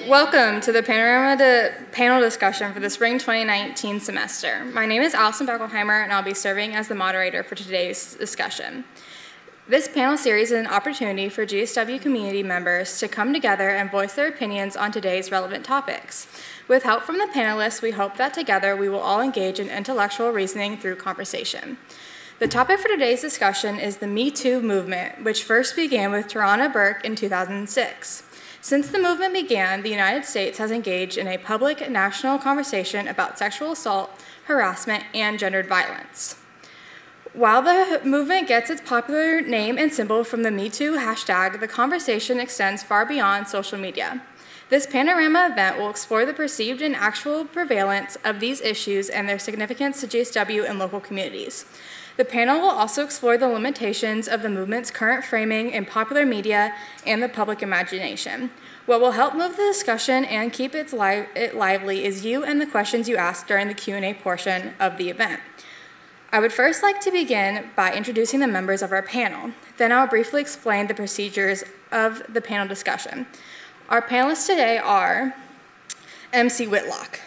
Welcome to the Panorama panel discussion for the spring 2019 semester. My name is Allison Beckelheimer, and I'll be serving as the moderator for today's discussion. This panel series is an opportunity for GSW community members to come together and voice their opinions on today's relevant topics. With help from the panelists, we hope that together we will all engage in intellectual reasoning through conversation. The topic for today's discussion is the Me Too movement, which first began with Tarana Burke in 2006. Since the movement began, the United States has engaged in a public national conversation about sexual assault, harassment, and gendered violence. While the movement gets its popular name and symbol from the Me Too hashtag, the conversation extends far beyond social media. This Panorama event will explore the perceived and actual prevalence of these issues and their significance to GSW and local communities. The panel will also explore the limitations of the movement's current framing in popular media and the public imagination. What will help move the discussion and keep it lively is you and the questions you ask during the Q&A portion of the event. I would first like to begin by introducing the members of our panel. Then I'll briefly explain the procedures of the panel discussion. Our panelists today are MC Whitlock.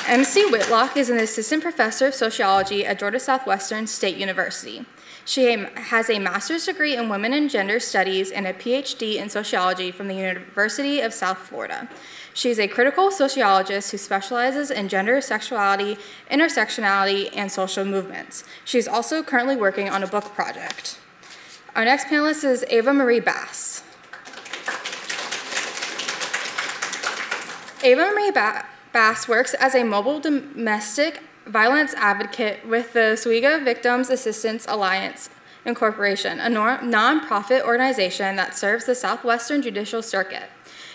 MC Whitlock is an assistant professor of sociology at Georgia Southwestern State University. She has a master's degree in women and gender studies and a PhD in sociology from the University of South Florida. She is a critical sociologist who specializes in gender, sexuality, intersectionality, and social movements. She is also currently working on a book project. Our next panelist is Ava Marie Bass. Ava Marie Bass works as a mobile domestic violence advocate with the Swiga Victims Assistance Alliance Incorporation, a nonprofit organization that serves the Southwestern Judicial Circuit.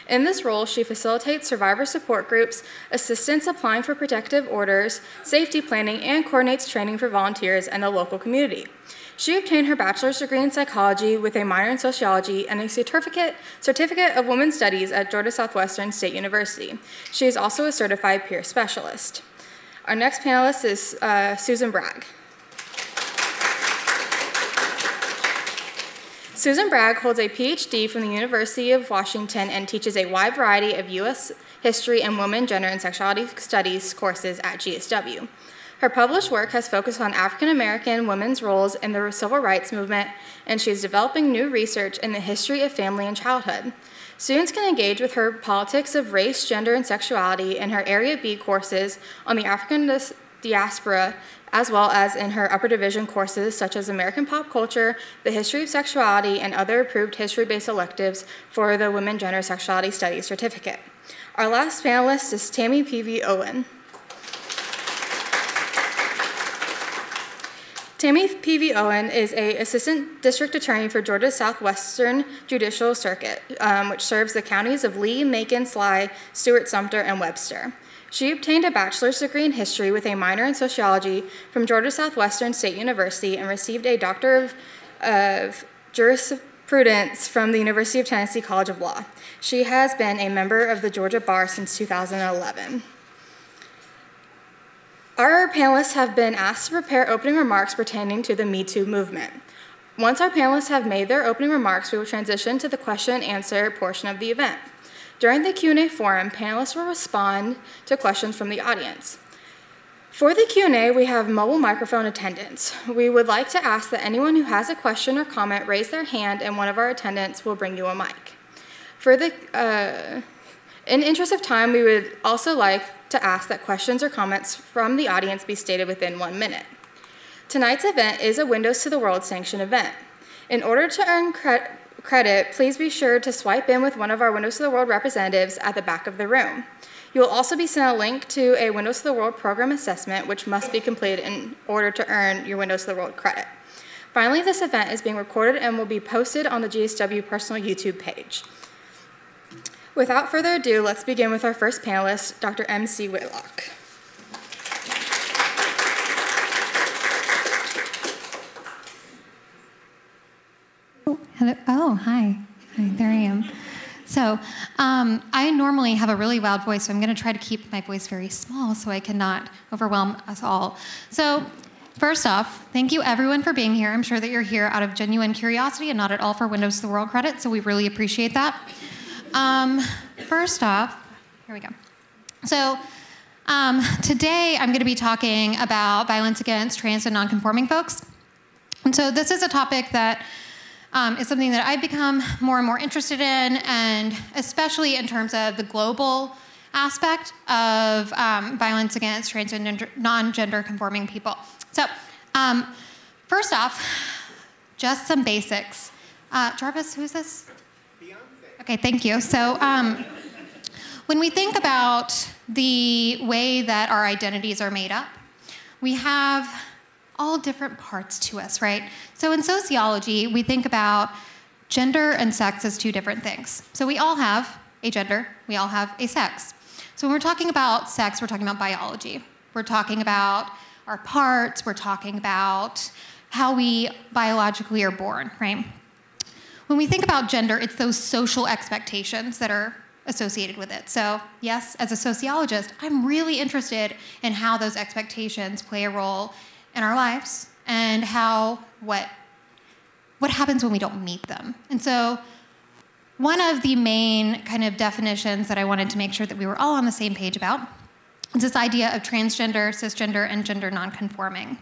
In this role, she facilitates survivor support groups, assistance applying for protective orders, safety planning, and coordinates training for volunteers and the local community. She obtained her bachelor's degree in psychology with a minor in sociology and a certificate of women's studies at Georgia Southwestern State University. She is also a certified peer specialist. Our next panelist is Susan Bragg. Susan Bragg holds a PhD from the University of Washington and teaches a wide variety of U.S. history and women, gender, and sexuality studies courses at GSW. Her published work has focused on African American women's roles in the civil rights movement, and she is developing new research in the history of family and childhood. Students can engage with her politics of race, gender, and sexuality in her Area B courses on the African diaspora, as well as in her upper division courses such as American pop culture, the history of sexuality, and other approved history-based electives for the Women, Gender, Sexuality Studies certificate. Our last panelist is Tammy Peavy Owen. Tammy Peavy Owen is an assistant district attorney for Georgia Southwestern Judicial Circuit, which serves the counties of Lee, Macon, Sly, Stewart, Sumter, and Webster. She obtained a bachelor's degree in history with a minor in sociology from Georgia Southwestern State University and received a doctor of jurisprudence from the University of Tennessee College of Law. She has been a member of the Georgia Bar since 2011. Our panelists have been asked to prepare opening remarks pertaining to the Me Too movement. Once our panelists have made their opening remarks, we will transition to the question and answer portion of the event. During the Q&A forum, panelists will respond to questions from the audience. For the Q&A, we have mobile microphone attendants. We would like to ask that anyone who has a question or comment raise their hand, and one of our attendants will bring you a mic. In interest of time, we would also like to ask that questions or comments from the audience be stated within 1 minute. Tonight's event is a Windows to the World sanctioned event. In order to earn credit, please be sure to swipe in with one of our Windows to the World representatives at the back of the room. You will also be sent a link to a Windows to the World program assessment, which must be completed in order to earn your Windows to the World credit. Finally, this event is being recorded and will be posted on the GSW personal YouTube page. Without further ado, let's begin with our first panelist, Dr. MC Whitlock. Oh, hello. Oh, hi. Hi, there I am. So I normally have a really loud voice, so I'm going to try to keep my voice very small so I cannot overwhelm us all. So first off, thank you everyone for being here. I'm sure that you're here out of genuine curiosity and not at all for Windows to the World credit, so we really appreciate that. First off, here we go. So today I'm going to be talking about violence against trans and non-conforming folks. And so this is a topic that is something that I've become more and more interested in, and especially in terms of the global aspect of violence against trans and non-gender conforming people. So first off, just some basics. Jarvis, who's this? Beyonce. Okay, thank you. So when we think about the way that our identities are made up, we have all different parts to us, right? So in sociology, we think about gender and sex as two different things. So we all have a gender, we all have a sex. So when we're talking about sex, we're talking about biology. We're talking about our parts, we're talking about how we biologically are born, right? When we think about gender, it's those social expectations that are associated with it. So yes, as a sociologist, I'm really interested in how those expectations play a role in our lives and what happens when we don't meet them. And so one of the main kind of definitions that I wanted to make sure that we were all on the same page about is this idea of transgender, cisgender, and gender nonconforming.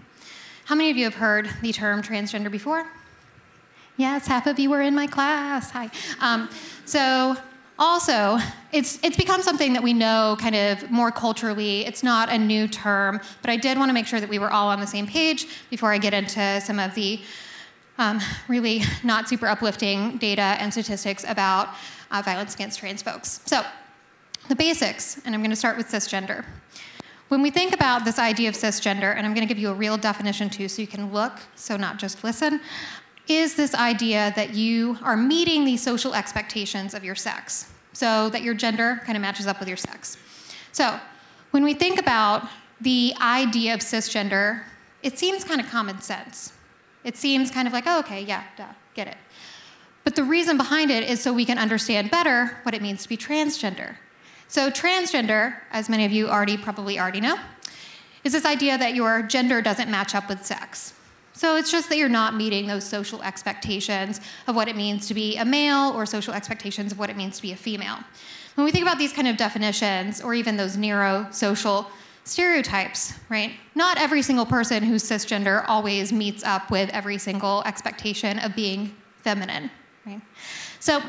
How many of you have heard the term transgender before? Yes, half of you were in my class. Hi. So also, it's become something that we know kind of more culturally. It's not a new term, but I did want to make sure that we were all on the same page before I get into some of the really not super uplifting data and statistics about violence against trans folks. So the basics, and I'm going to start with cisgender. When we think about this idea of cisgender, and I'm going to give you a real definition too so you can look, so not just listen, is this idea that you are meeting these social expectations of your sex, so that your gender kind of matches up with your sex. So when we think about the idea of cisgender, it seems kind of common sense. It seems kind of like, oh, okay, yeah, duh, get it. But the reason behind it is so we can understand better what it means to be transgender. So transgender, as many of you probably already know, is this idea that your gender doesn't match up with sex. So it's just that you're not meeting those social expectations of what it means to be a male or social expectations of what it means to be a female. When we think about these kind of definitions or even those neurosocial stereotypes, right? Not every single person who's cisgender always meets up with every single expectation of being feminine, right? So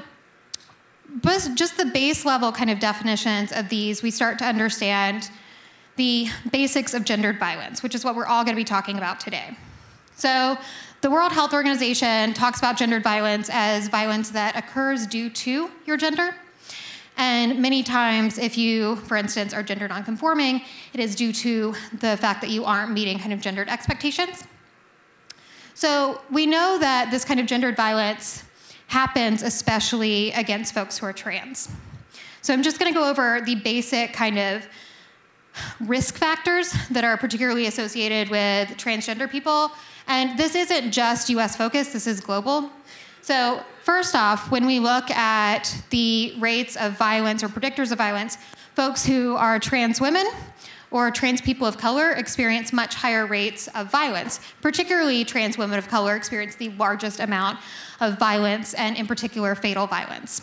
just the base level kind of definitions of these, we start to understand the basics of gendered violence, which is what we're all going to be talking about today. So the World Health Organization talks about gendered violence as violence that occurs due to your gender. And many times, if you, for instance, are gender nonconforming, it is due to the fact that you aren't meeting kind of gendered expectations. So we know that this kind of gendered violence happens especially against folks who are trans. So I'm just going to go over the basic kind of risk factors that are particularly associated with transgender people. And this isn't just US focused, this is global. So first off, when we look at the rates of violence or predictors of violence, folks who are trans women or trans people of color experience much higher rates of violence. Particularly trans women of color experience the largest amount of violence, and in particular fatal violence.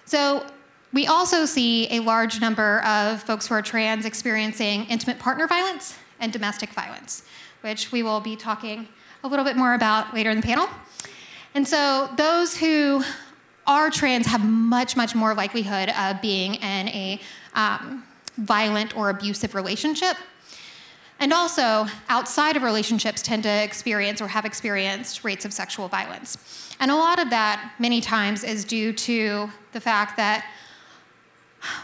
So we also see a large number of folks who are trans experiencing intimate partner violence and domestic violence, which we will be talking a little bit more about later in the panel. And so those who are trans have much, much more likelihood of being in a violent or abusive relationship. And also, outside of relationships tend to experience or have experienced rates of sexual violence. And a lot of that, many times, is due to the fact that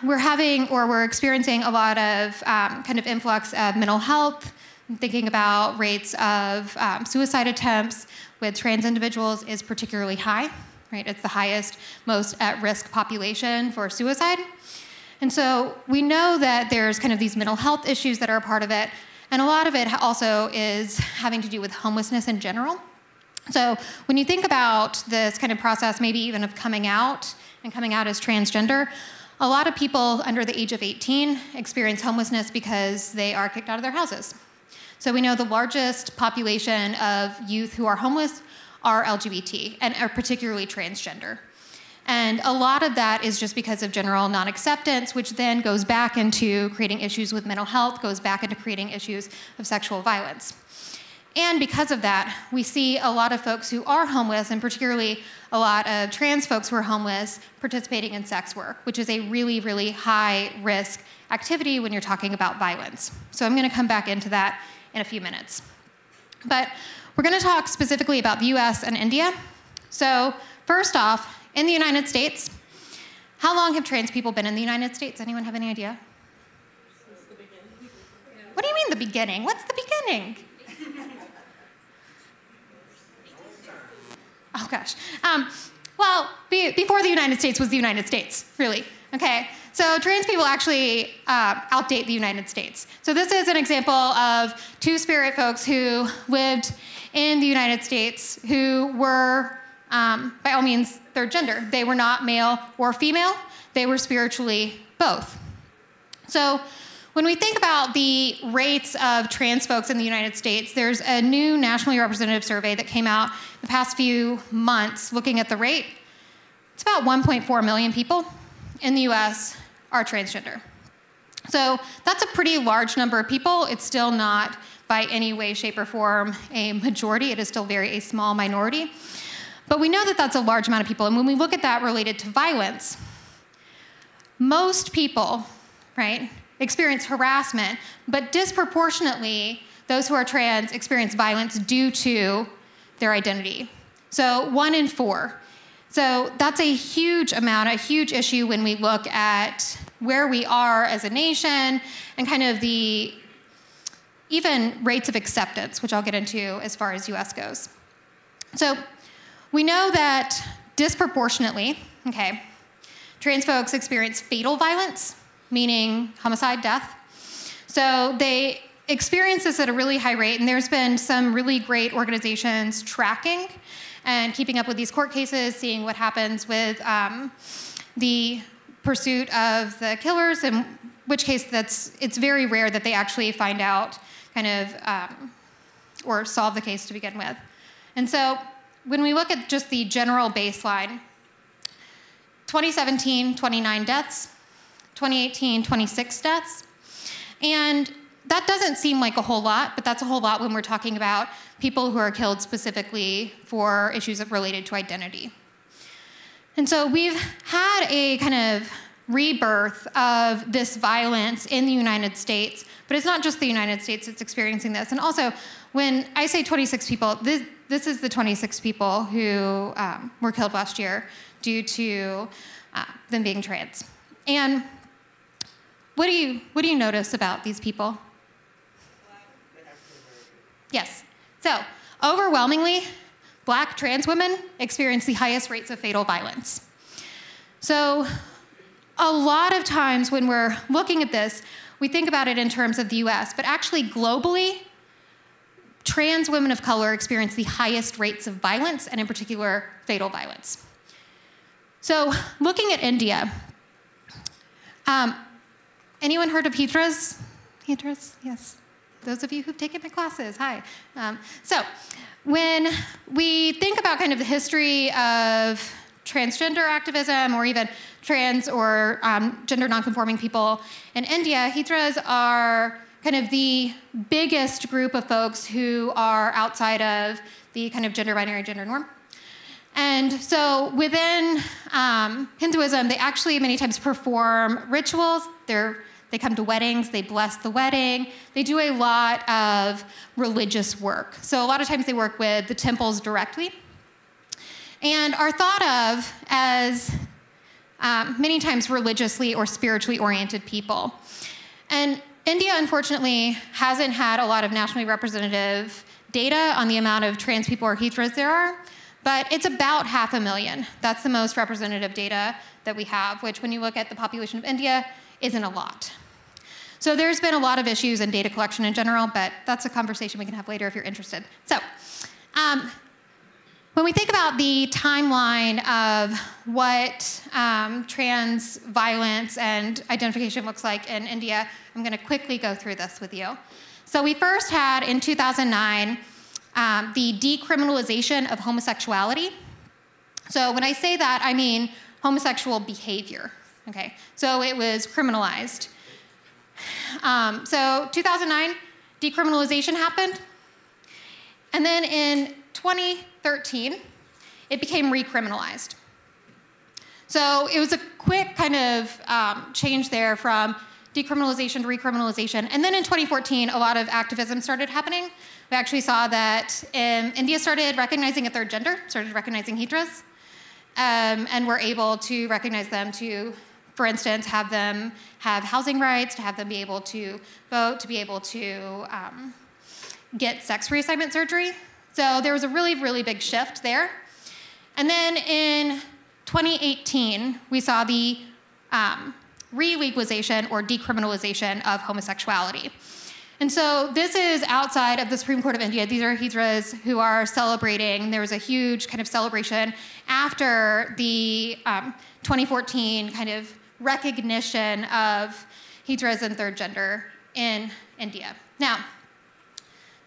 we're experiencing a lot of kind of influx of mental health. Thinking about rates of suicide attempts with trans individuals is particularly high, right? It's the highest, most at-risk population for suicide. And so we know that there's kind of these mental health issues that are a part of it, and a lot of it also is having to do with homelessness in general. So when you think about this kind of process, maybe even of coming out and coming out as transgender, a lot of people under the age of 18 experience homelessness because they are kicked out of their houses. So we know the largest population of youth who are homeless are LGBT and are particularly transgender. And a lot of that is just because of general non-acceptance, which then goes back into creating issues with mental health, goes back into creating issues of sexual violence. And because of that, we see a lot of folks who are homeless, and particularly a lot of trans folks who are homeless, participating in sex work, which is a really, really high-risk activity when you're talking about violence. So I'm going to come back into that in a few minutes. But we're going to talk specifically about the US and India. So first off, in the United States, how long have trans people been in the United States? Anyone have any idea? Since the beginning. What do you mean the beginning? What's the beginning? Oh gosh. Well, before the United States was the United States, really. Okay. So trans people actually outdate the United States. So this is an example of two-spirit folks who lived in the United States who were, by all means, third gender. They were not male or female. They were spiritually both. So when we think about the rates of trans folks in the United States, there's a new nationally representative survey that came out the past few months looking at the rate. It's about 1.4 million people in the US are transgender. So that's a pretty large number of people. It's still not by any way, shape, or form a majority. It is still a small minority. But we know that that's a large amount of people. And when we look at that related to violence, most people, right, experience harassment, but disproportionately, those who are trans experience violence due to their identity. So 1 in 4. So that's a huge amount, a huge issue when we look at where we are as a nation and kind of the even rates of acceptance, which I'll get into as far as US goes. So we know that disproportionately, okay, trans folks experience fatal violence, meaning homicide, death. So they experience this at a really high rate, and there's been some really great organizations tracking and keeping up with these court cases, seeing what happens with the pursuit of the killers, in which case it's very rare that they actually find out kind of or solve the case to begin with. And so when we look at just the general baseline, 2017, 29 deaths, 2018, 26 deaths. And that doesn't seem like a whole lot, but that's a whole lot when we're talking about people who are killed specifically for issues related to identity. And so we've had a kind of rebirth of this violence in the United States, but it's not just the United States that's experiencing this. And also, when I say 26 people, this is the 26 people who were killed last year due to them being trans. And what do you notice about these people? Yes. So overwhelmingly, Black trans women experience the highest rates of fatal violence. So a lot of times when we're looking at this, we think about it in terms of the US, but actually globally, trans women of color experience the highest rates of violence, and in particular, fatal violence. So looking at India, anyone heard of Hithras? Hithras, yes. Those of you who've taken my classes, hi. So when we think about kind of the history of transgender activism or even trans or gender nonconforming people in India, Hithras are kind of the biggest group of folks who are outside of the kind of gender binary, gender norm. And so within Hinduism, they actually many times perform rituals. They come to weddings, they bless the wedding. They do a lot of religious work. So a lot of times they work with the temples directly and are thought of as many times religiously or spiritually oriented people. And India, unfortunately, hasn't had a lot of nationally representative data on the amount of trans people or Hithras there are, but it's about 500,000. That's the most representative data that we have, which when you look at the population of India, isn't a lot. So there's been a lot of issues in data collection in general, but that's a conversation we can have later if you're interested. So when we think about the timeline of what trans violence and identification looks like in India, I'm going to quickly go through this with you. So we first had, in 2009, the decriminalization of homosexuality. So when I say that, I mean homosexual behavior, okay? So it was criminalized. So 2009, decriminalization happened. And then in 2013, it became recriminalized. So it was a quick kind of change there from decriminalization to recriminalization. And then in 2014, a lot of activism started happening. We actually saw that India started recognizing a third gender, started recognizing hijras, and were able to recognize them to, for instance, have them have housing rights, to have them be able to vote, to be able to get sex reassignment surgery. So there was a really, really big shift there. And then in 2018, we saw the re-legalization or decriminalization of homosexuality. And so this is outside of the Supreme Court of India. These are hijras who are celebrating. There was a huge kind of celebration after the 2014 kind of recognition of hijras and third gender in India. Now,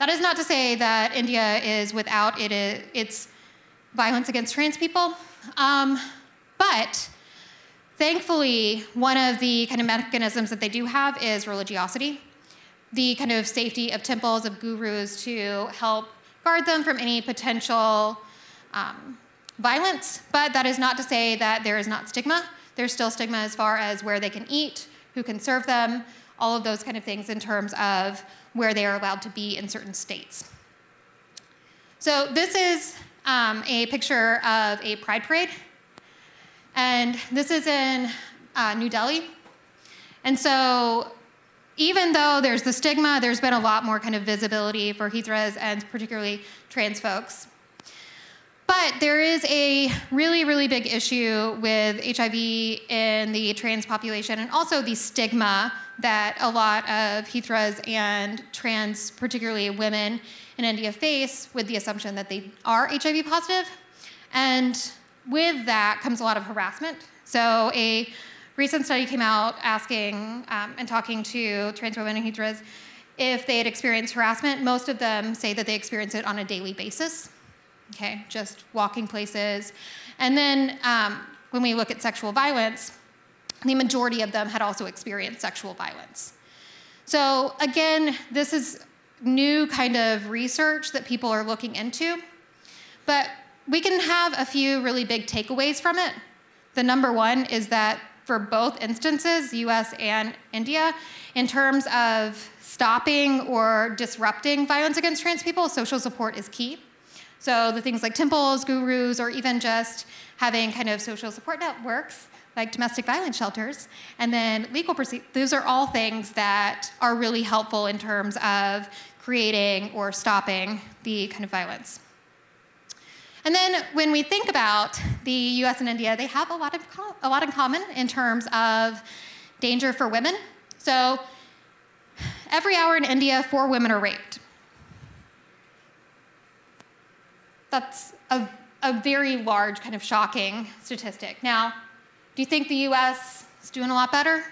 that is not to say that India is without its violence against trans people, but thankfully, one of the kind of mechanisms that they do have is religiosity, the kind of safety of temples, of gurus to help guard them from any potential violence. But that is not to say that there is not stigma. There's still stigma as far as where they can eat, who can serve them, all of those kind of things in terms of where they are allowed to be in certain states. So this is a picture of a pride parade. And this is in New Delhi. And so even though there's the stigma, there's been a lot more kind of visibility for hijras and particularly trans folks. But there is a really, really big issue with HIV in the trans population, and also the stigma that a lot of hijras and trans, particularly women in India, face with the assumption that they are HIV positive. And with that comes a lot of harassment. So a recent study came out asking and talking to trans women and hijras if they had experienced harassment. Most of them say that they experience it on a daily basis, okay, just walking places. And then when we look at sexual violence, the majority of them had also experienced sexual violence. So again, this is new kind of research that people are looking into, but we can have a few really big takeaways from it. The number one is that for both instances, US and India, in terms of stopping or disrupting violence against trans people, social support is key. So the things like temples, gurus, or even just having kind of social support networks like domestic violence shelters, and then legal proceedings, those are all things that are really helpful in terms of creating or stopping the kind of violence. And then when we think about the US and India, they have a lot in common in terms of danger for women. So every hour in India, 4 women are raped. That's a very large, kind of shocking statistic. Now, do you think the US is doing a lot better?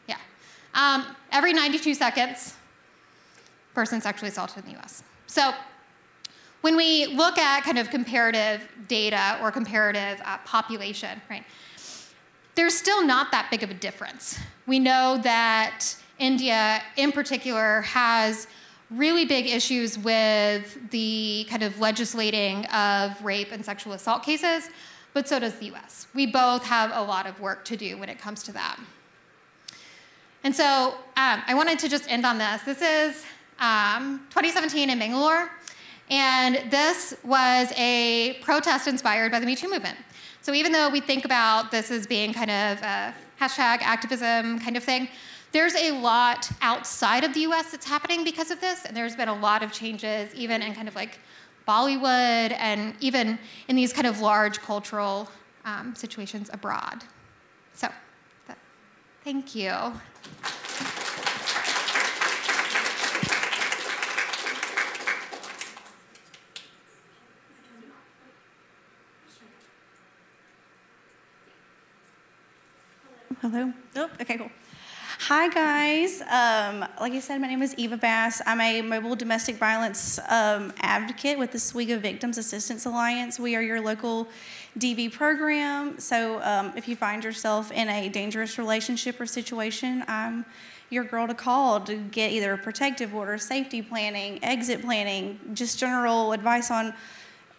Yeah. Every 92 seconds, a person sexually assaulted in the US. So when we look at kind of comparative data or comparative population, right, there's still not that big of a difference. We know that India, in particular, has really big issues with the kind of legislating of rape and sexual assault cases, but so does the US. We both have a lot of work to do when it comes to that. And so I wanted to just end on this. This is 2017 in Bangalore, and this was a protest inspired by the Me Too movement. So even though we think about this as being kind of a hashtag activism kind of thing, there's a lot outside of the US that's happening because of this, and there's been a lot of changes even in kind of like Bollywood and even in these kind of large cultural situations abroad. So, thank you. Hello? Oh, okay, cool. Hi, guys. Like I said, my name is Ava Bass. I'm a mobile domestic violence advocate with the Oswego Victims Assistance Alliance. We are your local DV program. So if you find yourself in a dangerous relationship or situation, I'm your girl to call to get either a protective order, safety planning, exit planning, just general advice on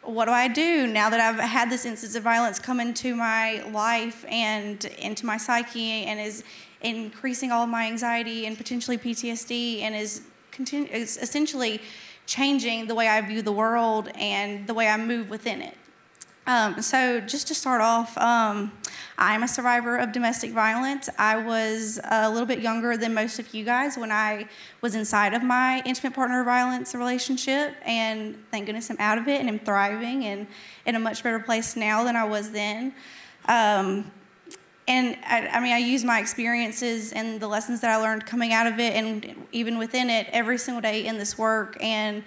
what do I do now that I've had this instance of violence come into my life and into my psyche and is increasing all of my anxiety and potentially PTSD and is essentially changing the way I view the world and the way I move within it. So just to start off, I'm a survivor of domestic violence. I was a little bit younger than most of you guys when I was inside of my intimate partner violence relationship, and thank goodness I'm out of it and I'm thriving and in a much better place now than I was then. And I use my experiences and the lessons that I learned coming out of it and even within it every single day in this work. And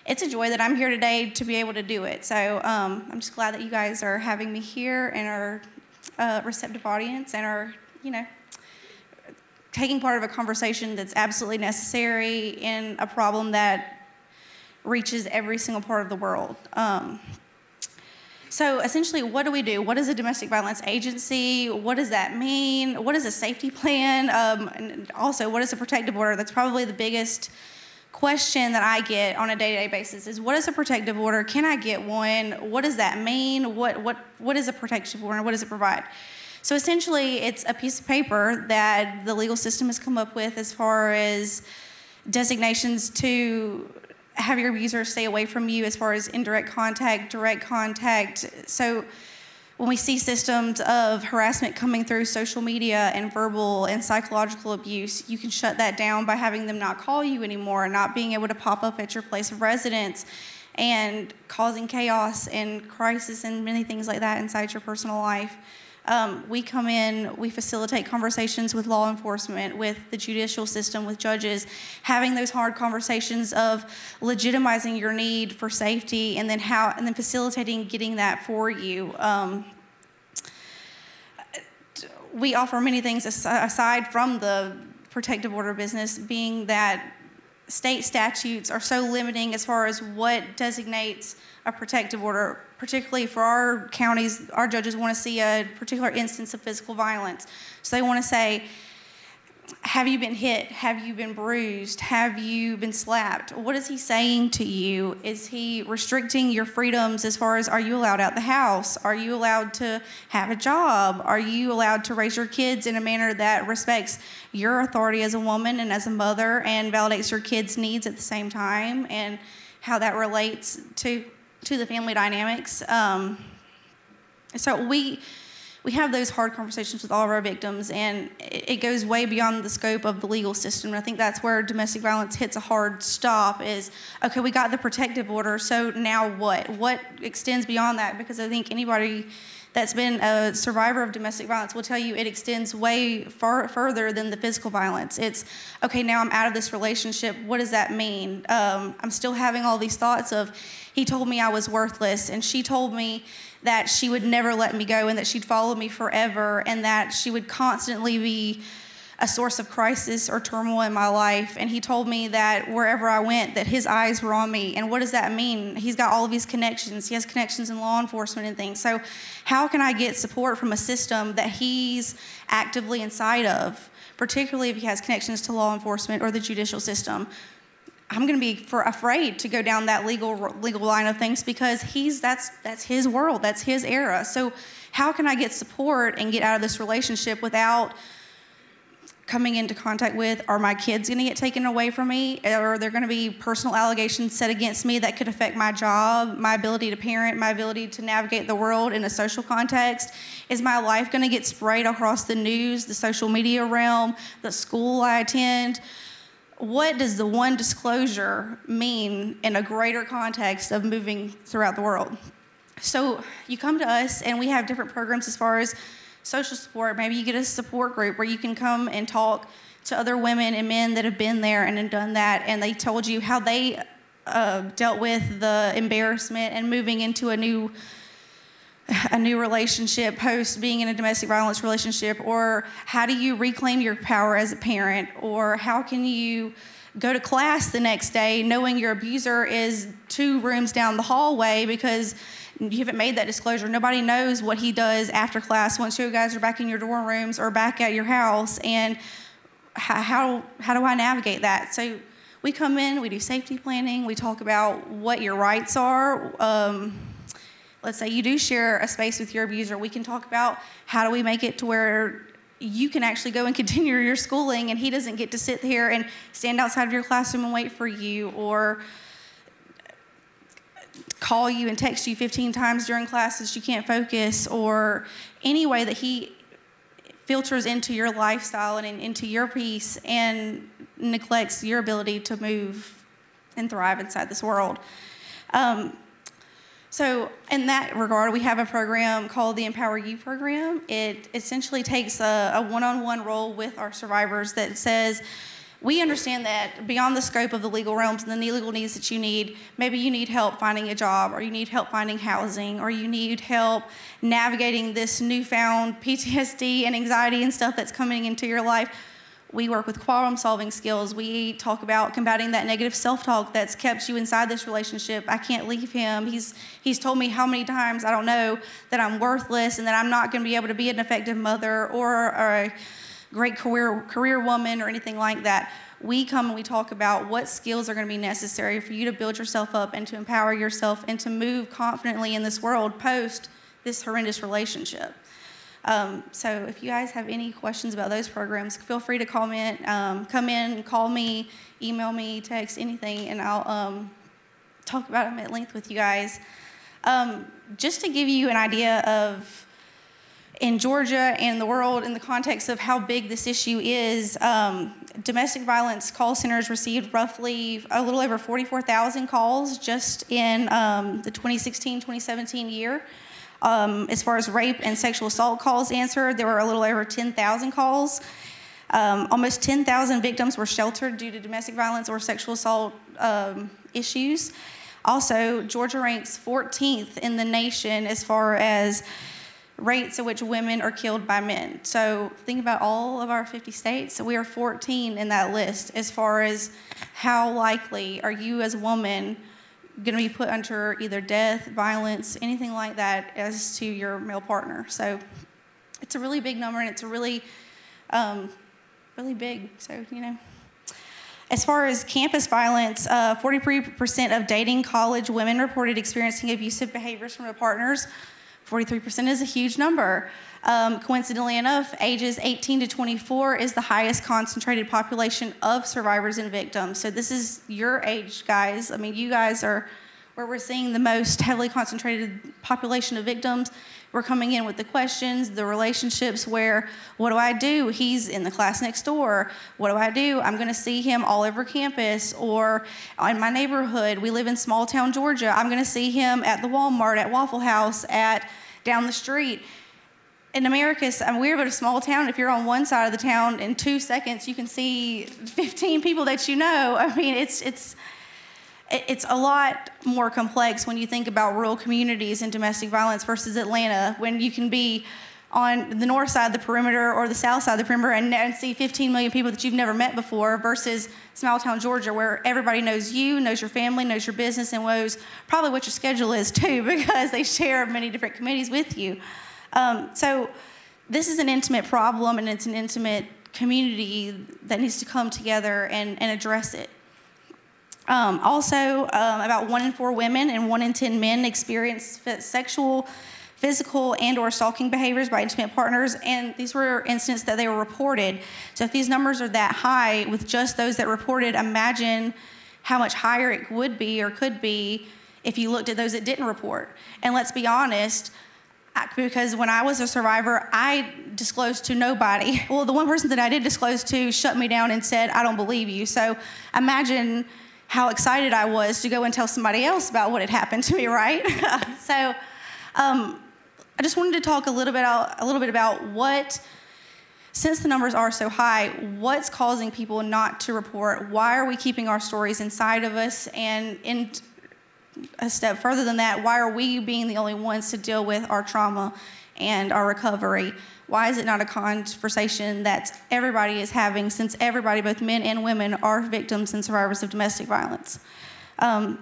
it's a joy that I'm here today to be able to do it. So I'm just glad that you guys are having me here and are a receptive audience and are, taking part of a conversation that's absolutely necessary in a problem that reaches every single part of the world. So essentially, what do we do? What is a domestic violence agency? What does that mean? What is a safety plan? And also, what is a protective order? That's probably the biggest question that I get on a day-to-day basis is, what is a protective order? Can I get one? What does that mean? What is a protective order? What does it provide? So essentially, it's a piece of paper that the legal system has come up with as far as designations to have your abuser stay away from you as far as indirect contact, direct contact. So when we see systems of harassment coming through social media and verbal and psychological abuse, you can shut that down by having them not call you anymore, not being able to pop up at your place of residence and causing chaos and crisis and many things like that inside your personal life. We come in, we facilitate conversations with law enforcement, with the judicial system, with judges, having those hard conversations of legitimizing your need for safety and then facilitating getting that for you. We offer many things aside from the protective order business, being that state statutes are so limiting as far as what designates a protective order. Particularly for our counties, our judges want to see a particular instance of physical violence. So they want to say, have you been hit? Have you been bruised? Have you been slapped? What is he saying to you? Is he restricting your freedoms as far as, are you allowed out the house? Are you allowed to have a job? Are you allowed to raise your kids in a manner that respects your authority as a woman and as a mother and validates your kids' needs at the same time, and how that relates to the family dynamics? So we have those hard conversations with all of our victims, and it goes way beyond the scope of the legal system. And I think that's where domestic violence hits a hard stop is, okay, we got the protective order, so now what? What extends beyond that? Because I think anybody that's been a survivor of domestic violence will tell you it extends way further than the physical violence. It's, okay, now I'm out of this relationship. What does that mean? I'm still having all these thoughts of, he told me I was worthless, and she told me that she would never let me go and that she'd follow me forever and that she would constantly be a source of crisis or turmoil in my life. And he told me that wherever I went, that his eyes were on me. And what does that mean? He's got all of these connections. He has connections in law enforcement and things. So how can I get support from a system that he's actively inside of, particularly if he has connections to law enforcement or the judicial system? I'm going to be afraid to go down that legal line of things because that's his world, that's his era. So how can I get support and get out of this relationship without coming into contact with, are my kids going to get taken away from me? Or are there going to be personal allegations set against me that could affect my job, my ability to parent, my ability to navigate the world in a social context? Is my life going to get sprayed across the news, the social media realm, the school I attend? What does the one disclosure mean in a greater context of moving throughout the world? So you come to us and we have different programs as far as social support. Maybe you get a support group where you can come and talk to other women and men that have been there and done that, and they told you how they dealt with the embarrassment and moving into a new a new relationship post being in a domestic violence relationship? Or how do you reclaim your power as a parent? Or how can you go to class the next day knowing your abuser is 2 rooms down the hallway because you haven't made that disclosure? Nobody knows what he does after class once you guys are back in your dorm rooms or back at your house. And how do I navigate that? So we come in, we do safety planning, we talk about what your rights are. Let's say you do share a space with your abuser. We can talk about how do we make it to where you can actually go and continue your schooling and he doesn't get to sit here and stand outside of your classroom and wait for you, or call you and text you 15 times during classes you can't focus, or any way that he filters into your lifestyle and into your peace and neglects your ability to move and thrive inside this world. So in that regard, we have a program called the Empower You program. It essentially takes a one-on-one role with our survivors that says, we understand that beyond the scope of the legal realms and the legal needs that you need, maybe you need help finding a job, or you need help finding housing, or you need help navigating this newfound PTSD and anxiety and stuff that's coming into your life. We work with problem-solving skills. We talk about combating that negative self-talk that's kept you inside this relationship. I can't leave him. He's told me how many times, I don't know, that I'm worthless and that I'm not going to be able to be an effective mother or a great career woman or anything like that. We come and we talk about what skills are going to be necessary for you to build yourself up and to empower yourself and to move confidently in this world post this horrendous relationship. So if you guys have any questions about those programs, feel free to comment, come in, call me, email me, text, anything, and I'll talk about them at length with you guys. Just to give you an idea of, in Georgia and the world, in the context of how big this issue is, domestic violence call centers received roughly a little over 44,000 calls just in the 2016-2017 year. As far as rape and sexual assault calls answered, there were a little over 10,000 calls. Almost 10,000 victims were sheltered due to domestic violence or sexual assault issues. Also, Georgia ranks 14th in the nation as far as rates at which women are killed by men. So think about all of our 50 states. We are 14 in that list as far as how likely are you as a woman going to be put under either death, violence, anything like that as to your male partner. So it's a really big number, and it's a really, really big. So, you know. As far as campus violence, 43% of dating college women reported experiencing abusive behaviors from their partners. 43% is a huge number. Coincidentally enough, ages 18 to 24 is the highest concentrated population of survivors and victims. So this is your age, guys. I mean, you guys are where we're seeing the most heavily concentrated population of victims. We're coming in with the questions, the relationships where, what do I do? He's in the class next door. What do I do? I'm going to see him all over campus, or in my neighborhood. We live in small town Georgia. I'm going to see him at the Walmart, at Waffle House, at down the street. In America, we're a small town. If you're on one side of the town, in 2 seconds, you can see 15 people that you know. I mean, it's a lot more complex when you think about rural communities and domestic violence versus Atlanta, when you can be on the north side of the perimeter or the south side of the perimeter and see 15 million people that you've never met before, versus small town Georgia, where everybody knows you, knows your family, knows your business, and knows probably what your schedule is too, because they share many different committees with you. So this is an intimate problem, and it's an intimate community that needs to come together and address it. Also, about 1 in 4 women and 1 in 10 men experience sexual, physical, and or stalking behaviors by intimate partners, and these were incidents that they were reported. So if these numbers are that high with just those that reported, imagine how much higher it would be or could be if you looked at those that didn't report. And let's be honest, because when I was a survivor, I disclosed to nobody. Well, the one person that I did disclose to shut me down and said, I don't believe you. So imagine how excited I was to go and tell somebody else about what had happened to me, right? So I just wanted to talk a little bit about what, since the numbers are so high, what's causing people not to report? Why are we keeping our stories inside of us? And a step further than that, why are we being the only ones to deal with our trauma and our recovery? Why is it not a conversation that everybody is having, since everybody, both men and women, are victims and survivors of domestic violence? So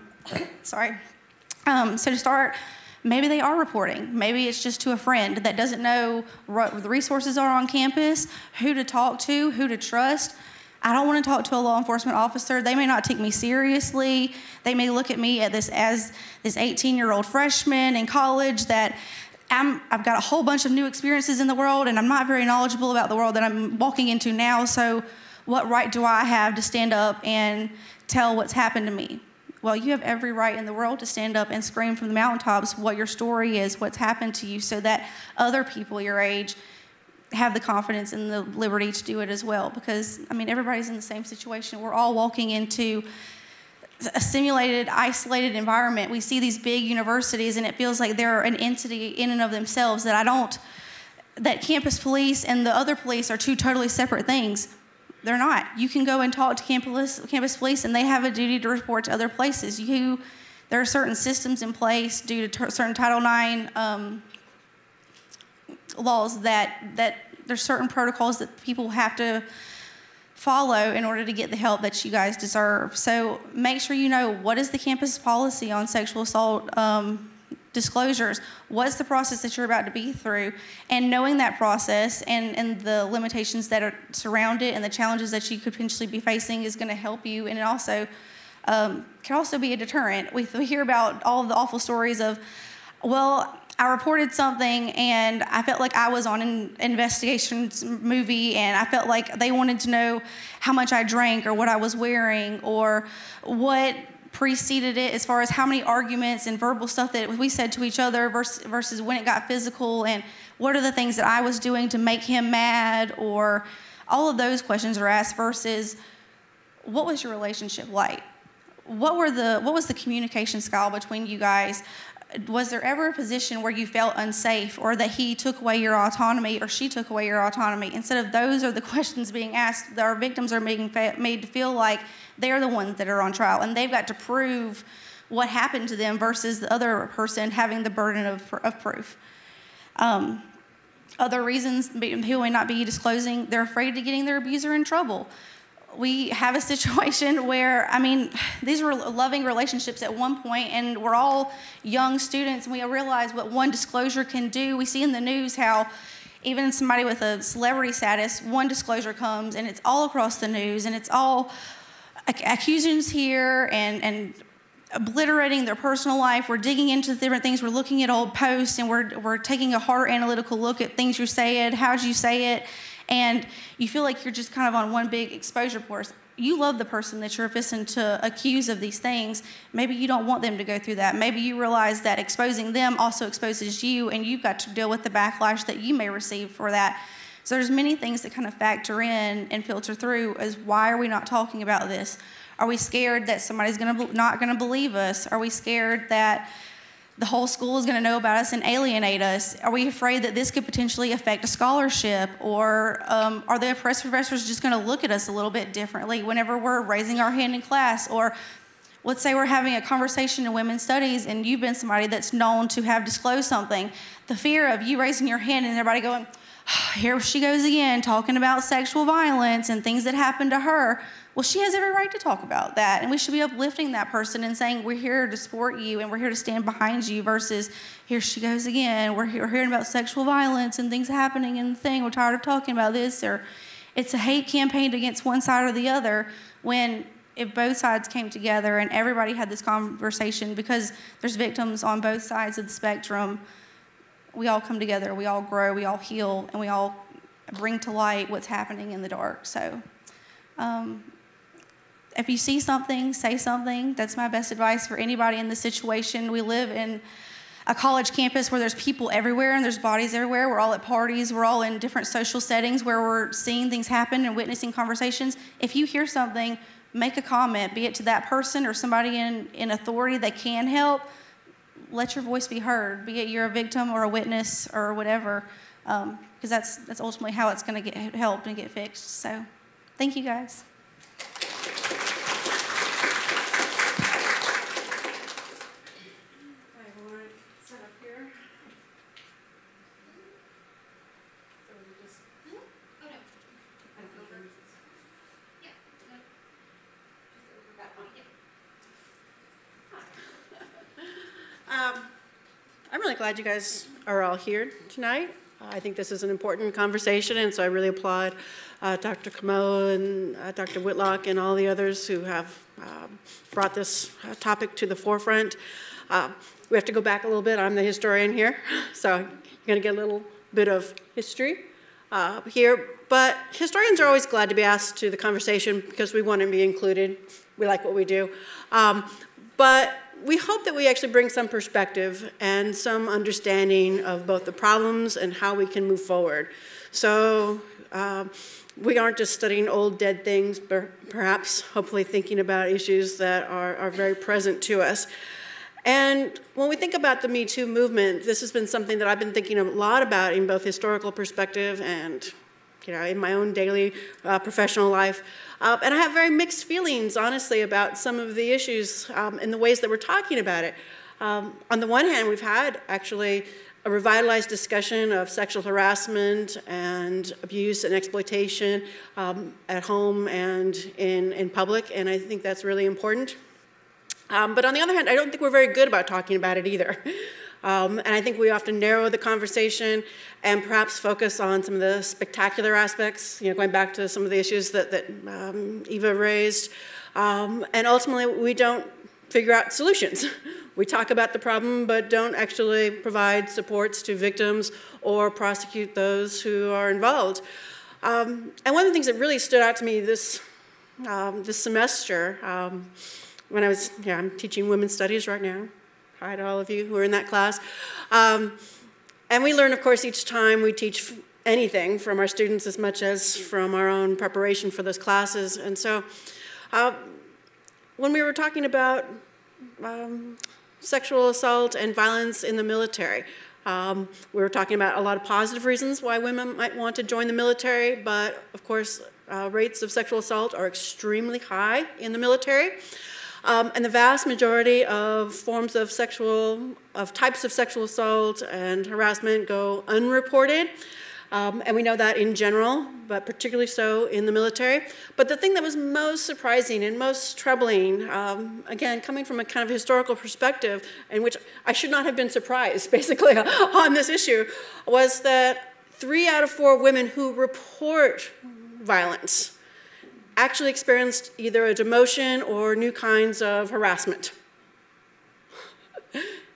to start, maybe they are reporting. Maybe it's just to a friend that doesn't know what the resources are on campus, who to talk to, who to trust. I don't want to talk to a law enforcement officer. They may not take me seriously. They may look at me as this 18-year-old freshman in college that I've got a whole bunch of new experiences in the world, and I'm not very knowledgeable about the world that I'm walking into now, so what right do I have to stand up and tell what's happened to me? Well, you have every right in the world to stand up and scream from the mountaintops what your story is, what's happened to you, so that other people your age have the confidence and the liberty to do it as well. Because, I mean, everybody's in the same situation. We're all walking into a simulated, isolated environment. We see these big universities, and it feels like they're an entity in and of themselves that campus police and the other police are two totally separate things. They're not. You can go and talk to campus police, and they have a duty to report to other places. There are certain systems in place due to certain Title IX laws that there's certain protocols that people have to follow in order to get the help that you guys deserve. So make sure you know, what is the campus policy on sexual assault disclosures? What's the process that you're about to be through? And knowing that process and the limitations that surround it and the challenges that you could potentially be facing is going to help you. And it also can also be a deterrent. We hear about all of the awful stories of, well, I reported something and I felt like I was on an investigations movie, and I felt like they wanted to know how much I drank or what I was wearing or what preceded it as far as how many arguments and verbal stuff that we said to each other versus when it got physical, and what are the things that I was doing to make him mad, or all of those questions are asked versus what was your relationship like? What was the communication style between you guys? Was there ever a position where you felt unsafe, or that he took away your autonomy or she took away your autonomy? Instead of those are the questions being asked, our victims are being made to feel like they're the ones that are on trial, and they've got to prove what happened to them versus the other person having the burden of proof. Other reasons people may not be disclosing, they're afraid of getting their abuser in trouble. We have a situation where, I mean, these were loving relationships at one point, and we're all young students, and we realize what one disclosure can do. We see in the news how even somebody with a celebrity status, one disclosure comes, and it's all across the news, and it's all accusations here and obliterating their personal life. We're digging into different things. We're looking at old posts, and we're taking a hard analytical look at things you said, how'd you say it, and you feel like you're just kind of on one big exposure course. You love the person that you're fixing to accuse of these things. Maybe you don't want them to go through that. Maybe you realize that exposing them also exposes you, and you've got to deal with the backlash that you may receive for that. So there's many things that kind of factor in and filter through as why are we not talking about this? Are we scared that somebody's not going to believe us? Are we scared that the whole school is going to know about us and alienate us? Are we afraid that this could potentially affect a scholarship? Or are the professors just going to look at us a little bit differently whenever we're raising our hand in class? Or let's say we're having a conversation in women's studies and you've been somebody that's known to have disclosed something. The fear of you raising your hand and everybody going, oh, here she goes again, talking about sexual violence and things that happened to her. Well, she has every right to talk about that, and we should be uplifting that person and saying, we're here to support you and we're here to stand behind you versus, here she goes again, we're hearing about sexual violence and things happening and the thing, we're tired of talking about this, or it's a hate campaign against one side or the other, when if both sides came together and everybody had this conversation, because there's victims on both sides of the spectrum, we all come together, we all grow, we all heal, and we all bring to light what's happening in the dark. So if you see something, say something. That's my best advice for anybody in this situation. We live in a college campus where there's people everywhere and there's bodies everywhere. We're all at parties. We're all in different social settings where we're seeing things happen and witnessing conversations. If you hear something, make a comment, be it to that person or somebody in authority that can help. Let your voice be heard, be it you're a victim or a witness or whatever, because that's ultimately how it's going to get helped and get fixed. So thank you, guys. really glad you guys are all here tonight. I think this is an important conversation, and so I really applaud Dr. Camo and Dr. Whitlock and all the others who have brought this topic to the forefront. We have to go back a little bit. I'm the historian here, so you're going to get a little bit of history here. But historians are always glad to be asked to the conversation because we want to be included. We like what we do. But we hope that we actually bring some perspective and some understanding of both the problems and how we can move forward. So we aren't just studying old dead things, but perhaps hopefully thinking about issues that are very present to us. And when we think about the Me Too movement, this has been something that I've been thinking a lot about in both historical perspective and in my own daily professional life. And I have very mixed feelings, honestly, about some of the issues and the ways that we're talking about it. On the one hand, we've had actually a revitalized discussion of sexual harassment and abuse and exploitation at home and in public, and I think that's really important. But on the other hand, I don't think we're very good about talking about it either. And I think we often narrow the conversation and perhaps focus on some of the spectacular aspects, going back to some of the issues that Eva raised. And ultimately, we don't figure out solutions. We talk about the problem, but don't actually provide supports to victims or prosecute those who are involved. And one of the things that really stood out to me this semester, when I was, I'm teaching women's studies right now. Hi to all of you who are in that class. And we learn, of course, each time we teach anything from our students as much as from our own preparation for those classes. And so when we were talking about sexual assault and violence in the military, we were talking about a lot of positive reasons why women might want to join the military, but of course, rates of sexual assault are extremely high in the military. And the vast majority of forms of types of sexual assault and harassment go unreported. And we know that in general, but particularly so in the military. But the thing that was most surprising and most troubling, again, coming from a kind of historical perspective, in which I should not have been surprised, basically, on this issue, was that 3 out of 4 women who report violence actually experienced either a demotion or new kinds of harassment.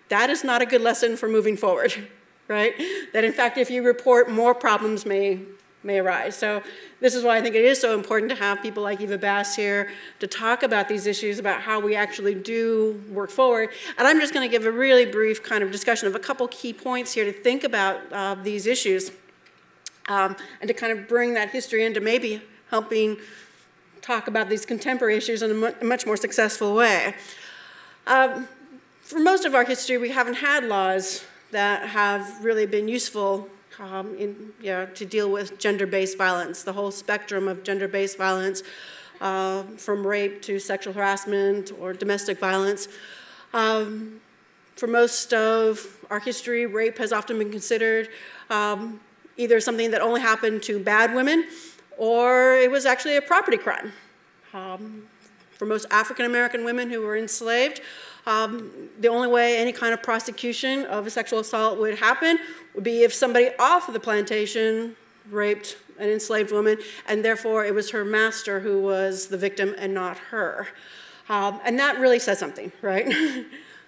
That is not a good lesson for moving forward, right? That in fact, if you report, more problems may arise. So this is why I think it is so important to have people like Ava Bass here to talk about these issues, about how we actually do work forward. And I'm just going to give a really brief kind of discussion of a couple key points here to think about these issues and to kind of bring that history into maybe helping talk about these contemporary issues in a much more successful way. For most of our history, we haven't had laws that have really been useful to deal with gender-based violence, the whole spectrum of gender-based violence, from rape to sexual harassment or domestic violence. For most of our history, rape has often been considered either something that only happened to bad women, or it was actually a property crime. For most African-American women who were enslaved, the only way any kind of prosecution of a sexual assault would happen would be if somebody off of the plantation raped an enslaved woman, and therefore it was her master who was the victim and not her. And that really says something, right?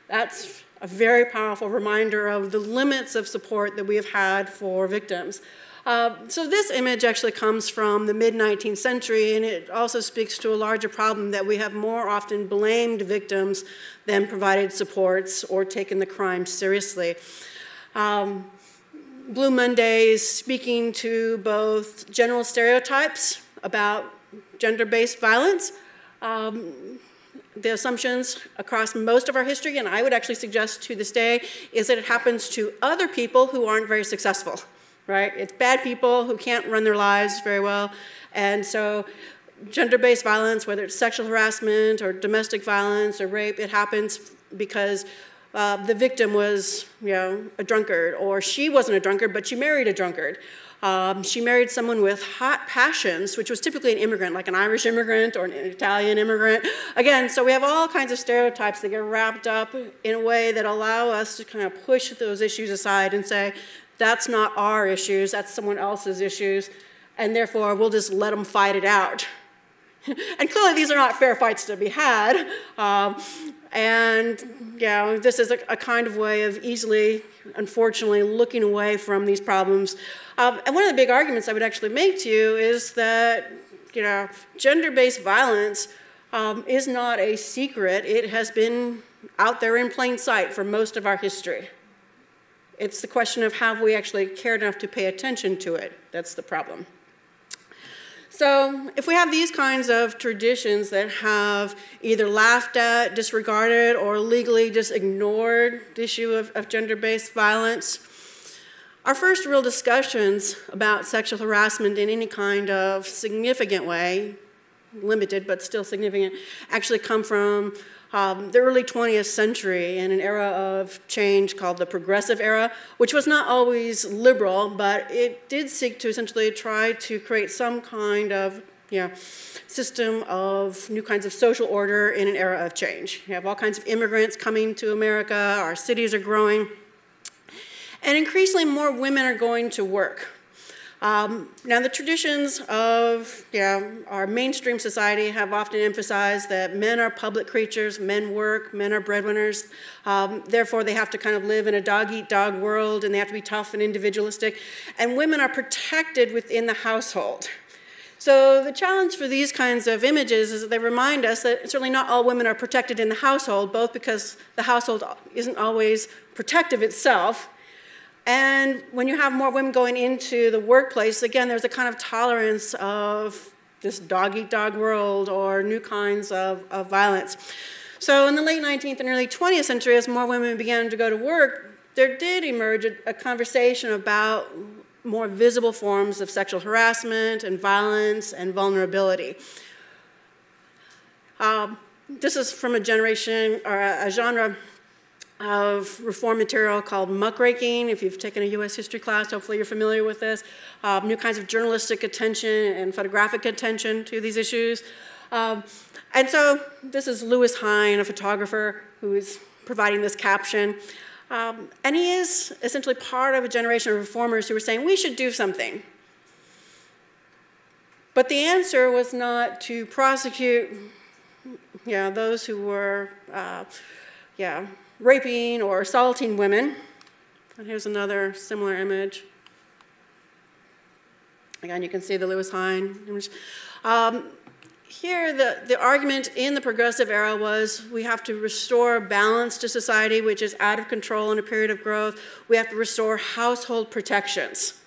That's a very powerful reminder of the limits of support that we have had for victims. So this image actually comes from the mid-19th century, and it also speaks to a larger problem that we have more often blamed victims than provided supports or taken the crime seriously. Blue Monday is speaking to both general stereotypes about gender-based violence, the assumptions across most of our history, and I would actually suggest to this day, is that it happens to other people who aren't very successful. Right? It's bad people who can't run their lives very well. And so gender-based violence, whether it's sexual harassment or domestic violence or rape, it happens because the victim was, a drunkard, or she wasn't a drunkard, but she married a drunkard. She married someone with hot passions, which was typically an immigrant, like an Irish immigrant or an Italian immigrant. Again, so we have all kinds of stereotypes that get wrapped up in a way that allow us to kind of push those issues aside and say, that's not our issues, that's someone else's issues, and therefore we'll just let them fight it out. And clearly these are not fair fights to be had. And yeah, this is a kind of way of easily, unfortunately, looking away from these problems. And one of the big arguments I would actually make to you is that, gender-based violence is not a secret. It has been out there in plain sight for most of our history. It's the question of have we actually cared enough to pay attention to it. That's the problem. So if we have these kinds of traditions that have either laughed at, disregarded, or legally just ignored the issue of gender-based violence, our first real discussions about sexual harassment in any kind of significant way, limited but still significant, actually come from the early 20th century in an era of change called the Progressive Era, which was not always liberal, but it did seek to essentially try to create some kind of system of new kinds of social order in an era of change. You have all kinds of immigrants coming to America, our cities are growing, and increasingly more women are going to work. Now, the traditions of our mainstream society have often emphasized that men are public creatures, men work, men are breadwinners. Therefore, they have to kind of live in a dog-eat-dog world, and they have to be tough and individualistic. And women are protected within the household. So the challenge for these kinds of images is that they remind us that certainly not all women are protected in the household, both because the household isn't always protective itself, and when you have more women going into the workplace, again, there's a kind of tolerance of this dog-eat-dog world or new kinds of violence. So in the late 19th and early 20th century, as more women began to go to work, there did emerge a conversation about more visible forms of sexual harassment and violence and vulnerability. This is from a generation or a genre of reform material called muckraking. If you've taken a U.S. history class, hopefully you're familiar with this. New kinds of journalistic attention and photographic attention to these issues. And so this is Lewis Hine, a photographer, who is providing this caption. And he is essentially part of a generation of reformers who were saying, we should do something. But the answer was not to prosecute those who were raping or assaulting women. And here's another similar image. Again, you can see the Lewis Hine image. Here, the argument in the Progressive Era was we have to restore balance to society, which is out of control in a period of growth. We have to restore household protections.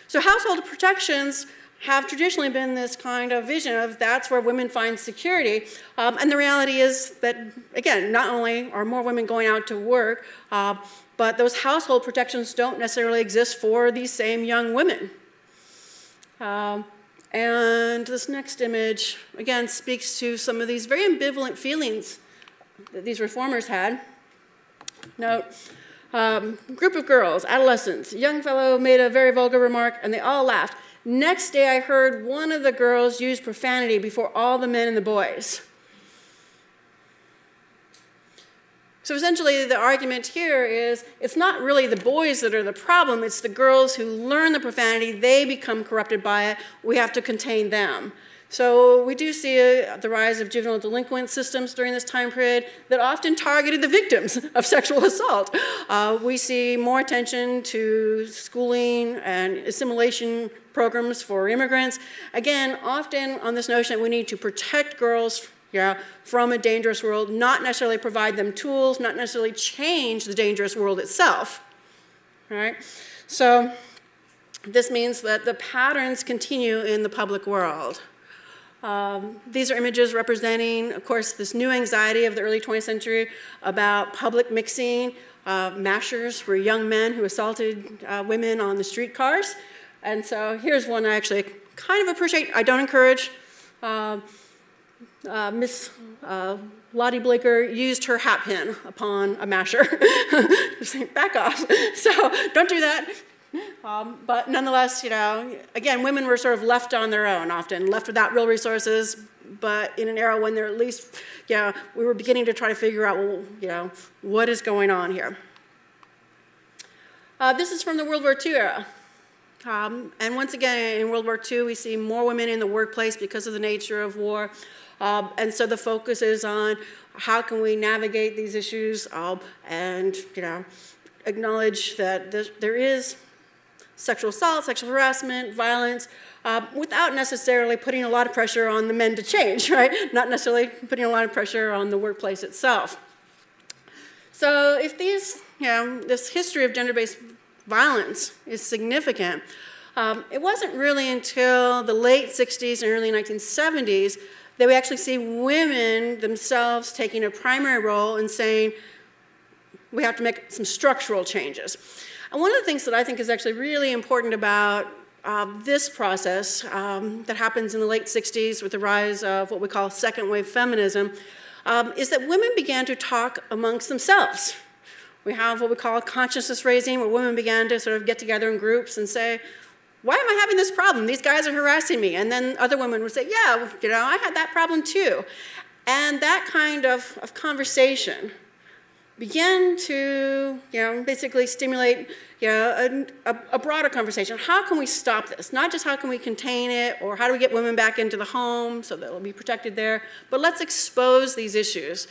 So household protections have traditionally been this kind of vision of that's where women find security. And the reality is that, again, not only are more women going out to work, but those household protections don't necessarily exist for these same young women. And this next image, again, speaks to some of these very ambivalent feelings that these reformers had. Note, group of girls, adolescents, a young fellow made a very vulgar remark, and they all laughed. Next day, I heard one of the girls use profanity before all the men and the boys. So essentially, the argument here is it's not really the boys that are the problem, it's the girls who learn the profanity, they become corrupted by it, we have to contain them. So we do see the rise of juvenile delinquent systems during this time period that often targeted the victims of sexual assault. We see more attention to schooling and assimilation programs for immigrants. Again, often on this notion that we need to protect girls from a dangerous world, not necessarily provide them tools, not necessarily change the dangerous world itself. Right? So this means that the patterns continue in the public world. These are images representing, of course, this new anxiety of the early 20th century about public mixing. Mashers were young men who assaulted women on the streetcars. And so here's one I actually kind of appreciate. I don't encourage. Miss Lottie Blaker used her hat pin upon a masher. Just saying, back off. So don't do that. But nonetheless, again, women were sort of left on their own often, left without real resources, but in an era when they're at least, we were beginning to try to figure out, well, what is going on here. This is from the World War II era. And once again, in World War II, we see more women in the workplace because of the nature of war. And so the focus is on how can we navigate these issues and, acknowledge that there is sexual assault, sexual harassment, violence, without necessarily putting a lot of pressure on the men to change, right? Not necessarily putting a lot of pressure on the workplace itself. So if this history of gender-based violence is significant, it wasn't really until the late 60s and early 1970s that we actually see women themselves taking a primary role in saying, we have to make some structural changes. And one of the things that I think is actually really important about this process that happens in the late 60s with the rise of what we call second wave feminism is that women began to talk amongst themselves. We have what we call consciousness raising, where women began to sort of get together in groups and say, why am I having this problem? These guys are harassing me. And then other women would say, yeah, I had that problem too. And that kind of conversation began to, basically stimulate, a broader conversation. How can we stop this? Not just how can we contain it, or how do we get women back into the home so that they'll be protected there, but let's expose these issues.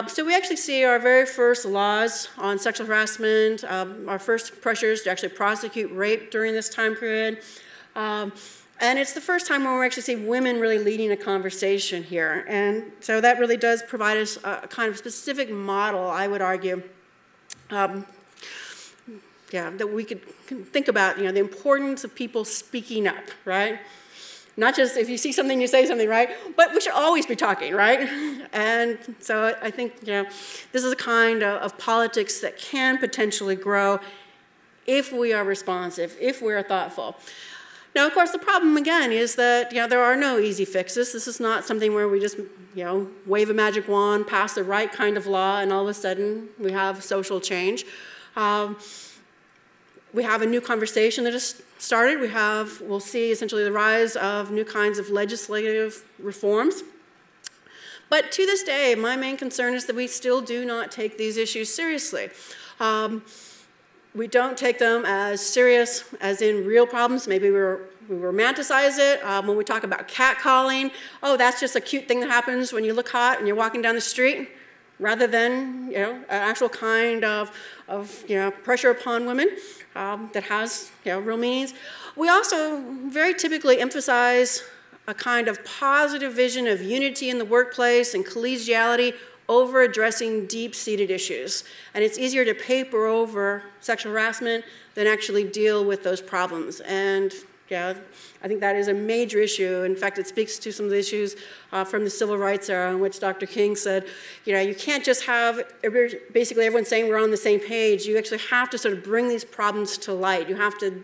So we actually see our very first laws on sexual harassment, our first pressures to actually prosecute rape during this time period. And it's the first time when we actually see women really leading a conversation here. And so that really does provide us a kind of specific model, I would argue, that we could think about, the importance of people speaking up, right? Not just if you see something, you say something, right? But we should always be talking, right? And so I think, this is a kind of politics that can potentially grow if we are responsive, if we are thoughtful. Now, of course, the problem, again, is that there are no easy fixes. This is not something where we just wave a magic wand, pass the right kind of law, and all of a sudden we have social change. We have a new conversation that has started. We'll see essentially the rise of new kinds of legislative reforms. But to this day, my main concern is that we still do not take these issues seriously. We don't take them as serious as in real problems. Maybe we romanticize it. When we talk about catcalling, oh, that's just a cute thing that happens when you look hot and you're walking down the street, rather than an actual kind of pressure upon women that has real meanings. We also very typically emphasize a kind of positive vision of unity in the workplace and collegiality over addressing deep-seated issues. And it's easier to paper over sexual harassment than actually deal with those problems. And I think that is a major issue. In fact, it speaks to some of the issues from the civil rights era in which Dr. King said, you can't just have basically everyone saying we're on the same page. You actually have to sort of bring these problems to light. You have to,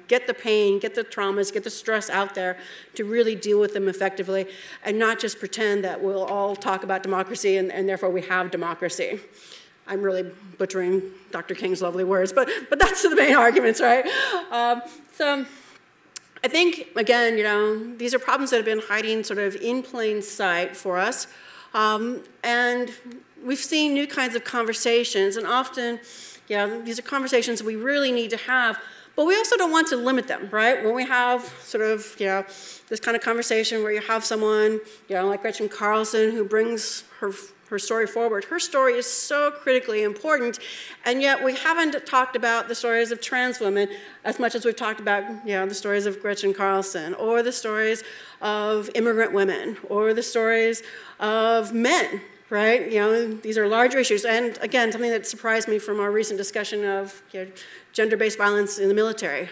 get the pain, get the traumas, get the stress out there to really deal with them effectively, and not just pretend that we'll all talk about democracy and therefore we have democracy. I'm really butchering Dr. King's lovely words, but that's the main arguments, right? So I think, again, these are problems that have been hiding sort of in plain sight for us. And we've seen new kinds of conversations, and often, these are conversations we really need to have, but we also don't want to limit them, right? When we have sort of, this kind of conversation where you have someone, like Gretchen Carlson, who brings her story forward. Her story is so critically important, and yet we haven't talked about the stories of trans women as much as we've talked about, the stories of Gretchen Carlson, or the stories of immigrant women, or the stories of men, right? These are larger issues, and again, something that surprised me from our recent discussion of gender-based violence in the military.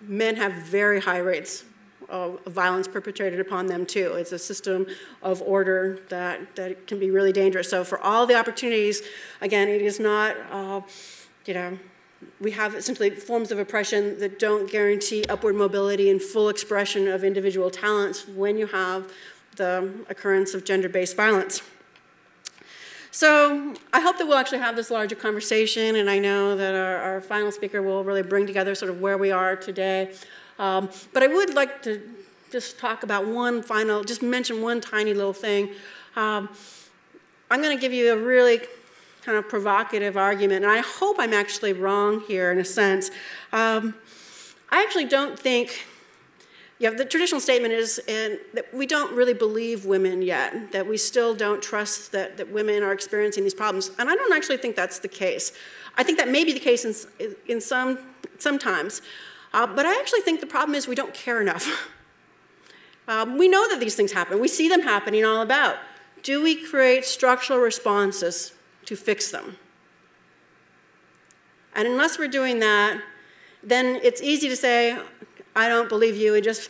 Men have very high rates of violence perpetrated upon them too. It's a system of order that can be really dangerous. So for all the opportunities, again, it is not, we have essentially forms of oppression that don't guarantee upward mobility and full expression of individual talents when you have the occurrence of gender-based violence. So I hope that we'll actually have this larger conversation, and I know that our final speaker will really bring together sort of where we are today. But I would like to just talk about just mention one tiny little thing. I'm going to give you a really kind of provocative argument, and I hope I'm actually wrong here in a sense. I actually don't think, the traditional statement is that we don't really believe women yet, that we still don't trust that women are experiencing these problems, and I don't actually think that's the case. I think that may be the case in sometimes, but I actually think the problem is we don't care enough. We know that these things happen. We see them happening all about. Do we create structural responses to fix them? And unless we're doing that, then it's easy to say, I don't believe you, and just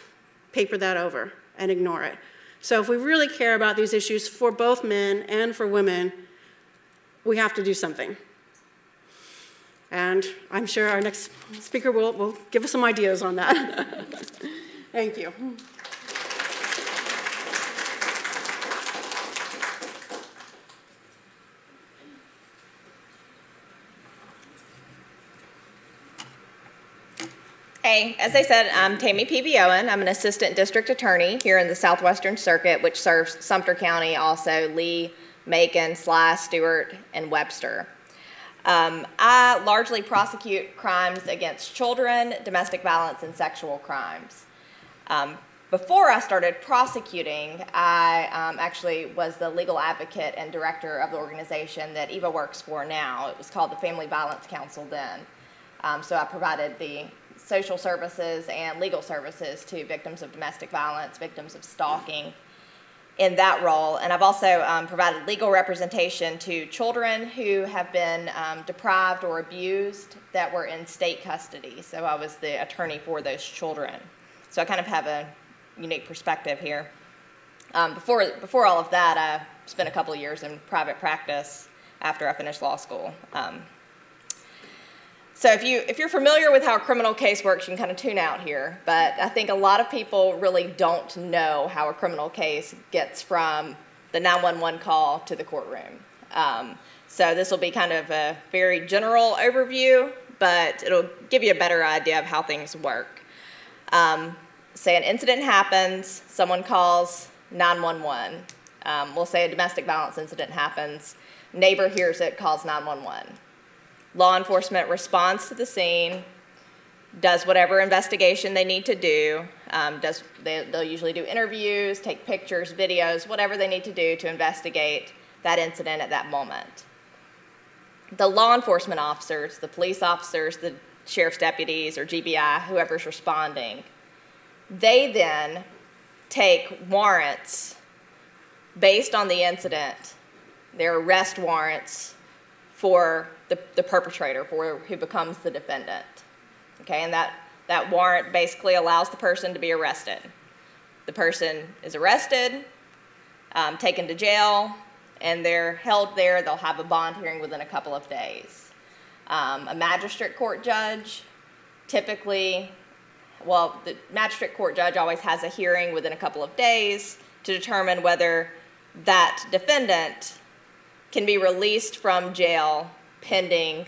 paper that over and ignore it. So if we really care about these issues for both men and for women, we have to do something. And I'm sure our next speaker will give us some ideas on that. Thank you. Hey, as I said, I'm Tammy Peavy Owen. I'm an assistant district attorney here in the Southwestern Circuit, which serves Sumter County, also Lee, Macon, Sly, Stewart, and Webster. I largely prosecute crimes against children, domestic violence, and sexual crimes. Before I started prosecuting, I actually was the legal advocate and director of the organization that Eva works for now. It was called the Family Violence Council then. So I provided the social services and legal services to victims of domestic violence, victims of stalking in that role. And I've also provided legal representation to children who have been deprived or abused that were in state custody. So I was the attorney for those children. So I kind of have a unique perspective here. Before all of that, I spent a couple of years in private practice after I finished law school. So if you're familiar with how a criminal case works, you can kind of tune out here. But I think a lot of people really don't know how a criminal case gets from the 911 call to the courtroom. So this will be kind of a very general overview, but it'll give you a better idea of how things work. Say an incident happens, someone calls 911. We'll say a domestic violence incident happens, neighbor hears it, calls 911. Law enforcement responds to the scene, does whatever investigation they need to do. They'll usually do interviews, take pictures, videos, whatever they need to do to investigate that incident at that moment. The law enforcement officers, the police officers, the sheriff's deputies or GBI, whoever's responding, they then take warrants based on the incident, their arrest warrants for the perpetrator, for who becomes the defendant. Okay, and that warrant basically allows the person to be arrested. The person is arrested, taken to jail, and they're held there. They'll have a bond hearing within a couple of days. A magistrate court judge typically, the magistrate court judge always has a hearing within a couple of days to determine whether that defendant can be released from jail pending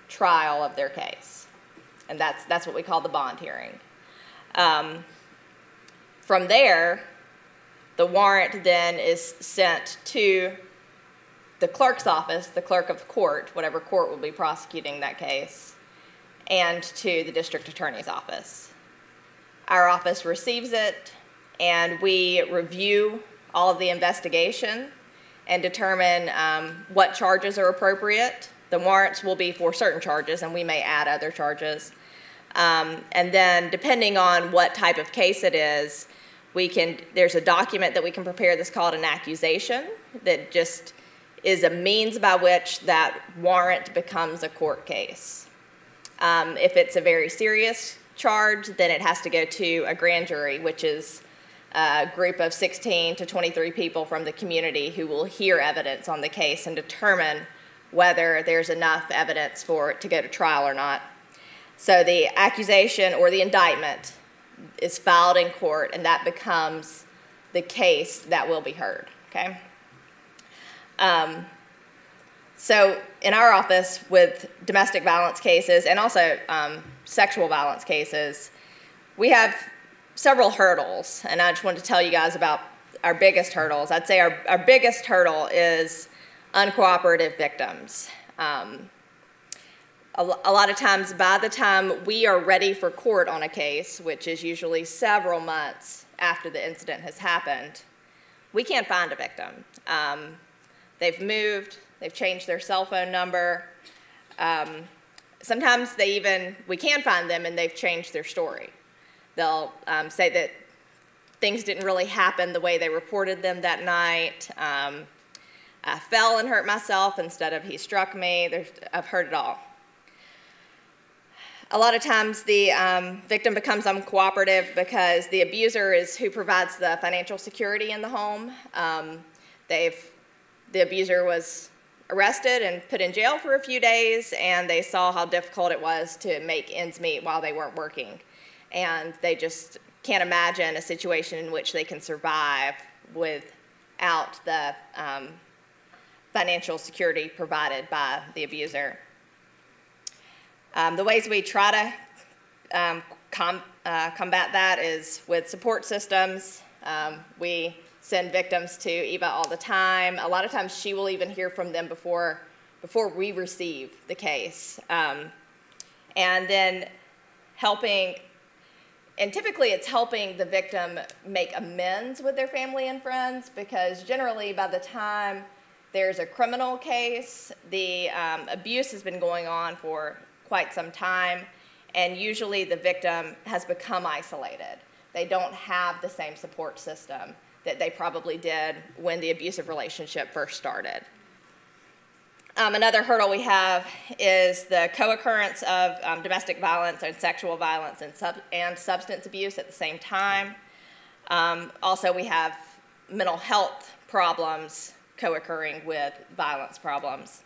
trial of their case. And that's what we call the bond hearing. From there, the warrant then is sent to the clerk's office, the clerk of the court, whatever court will be prosecuting that case, and to the district attorney's office. Our office receives it, and we review all of the investigation and determine what charges are appropriate. The warrants will be for certain charges, and we may add other charges. And then depending on what type of case it is, there's a document that we can prepare that's called an accusation that just is a means by which that warrant becomes a court case. If it's a very serious charge, then it has to go to a grand jury, which is a group of 16 to 23 people from the community who will hear evidence on the case and determine whether there's enough evidence for it to go to trial or not. So the accusation or the indictment is filed in court, and that becomes the case that will be heard, okay? So in our office with domestic violence cases and also sexual violence cases, we have several hurdles, and I just wanted to tell you guys about our biggest hurdles. I'd say our biggest hurdle is uncooperative victims. A lot of times, by the time we are ready for court on a case, which is usually several months after the incident has happened, we can't find a victim. They've moved, they've changed their cell phone number. Sometimes we can find them and they've changed their story. They'll say that things didn't really happen the way they reported them that night. I fell and hurt myself instead of he struck me. I've heard it all. A lot of times the victim becomes uncooperative because the abuser is who provides the financial security in the home. The abuser was arrested and put in jail for a few days, and they saw how difficult it was to make ends meet while they weren't working. And they just can't imagine a situation in which they can survive without the financial security provided by the abuser. The ways we try to combat that is with support systems. We send victims to Eva all the time. A lot of times she will even hear from them before we receive the case. And then typically it's helping the victim make amends with their family and friends, because generally by the time there's a criminal case, the abuse has been going on for quite some time, and usually the victim has become isolated. They don't have the same support system that they probably did when the abusive relationship first started. Another hurdle we have is the co-occurrence of domestic violence and sexual violence and substance abuse at the same time. Also, we have mental health problems co-occurring with violence problems.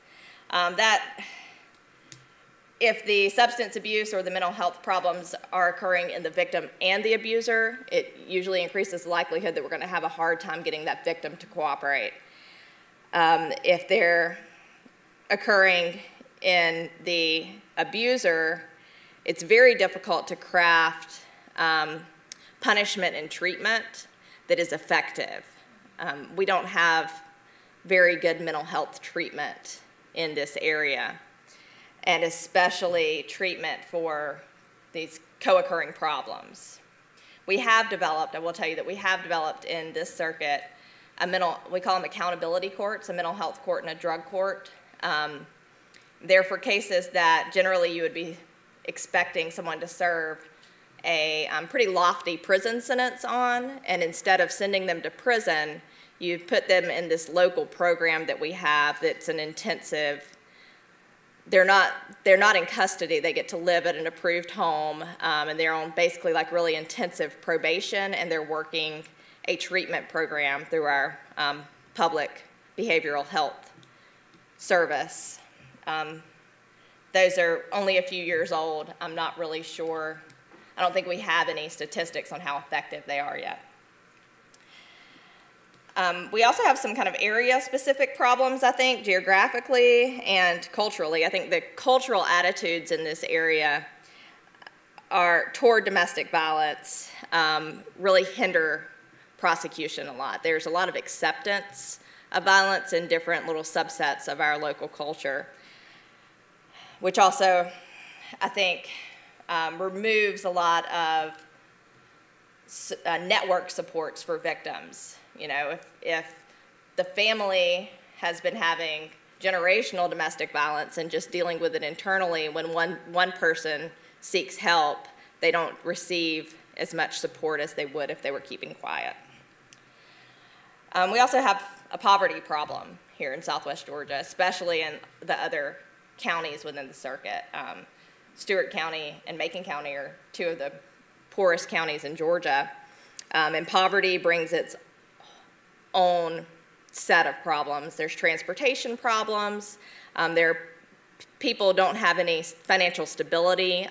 If the substance abuse or the mental health problems are occurring in the victim and the abuser, it usually increases the likelihood that we're going to have a hard time getting that victim to cooperate. If they're occurring in the abuser, it's very difficult to craft punishment and treatment that is effective. We don't have very good mental health treatment in this area, and especially treatment for these co-occurring problems. We have developed, I will tell you that we have developed in this circuit we call them accountability courts, a mental health court and a drug court. They're for cases that generally you would be expecting someone to serve a pretty lofty prison sentence on, and instead of sending them to prison, you put them in this local program that we have that's an intensive. They're not in custody. They get to live at an approved home, and they're on basically like really intensive probation, and they're working a treatment program through our public behavioral health service. Those are only a few years old. I'm not really sure. I don't think we have any statistics on how effective they are yet. We also have some kind of area-specific problems, I think, geographically and culturally. I think the cultural attitudes in this area toward domestic violence really hinder prosecution a lot. There's a lot of acceptance of violence in different little subsets of our local culture, which also, I think, removes a lot of network supports for victims. You know, if the family has been having generational domestic violence and just dealing with it internally, when one person seeks help, they don't receive as much support as they would if they were keeping quiet. We also have a poverty problem here in Southwest Georgia, especially in the other counties within the circuit. Stewart County and Macon County are two of the poorest counties in Georgia. And poverty brings its own set of problems. There's transportation problems. People don't have any financial stability.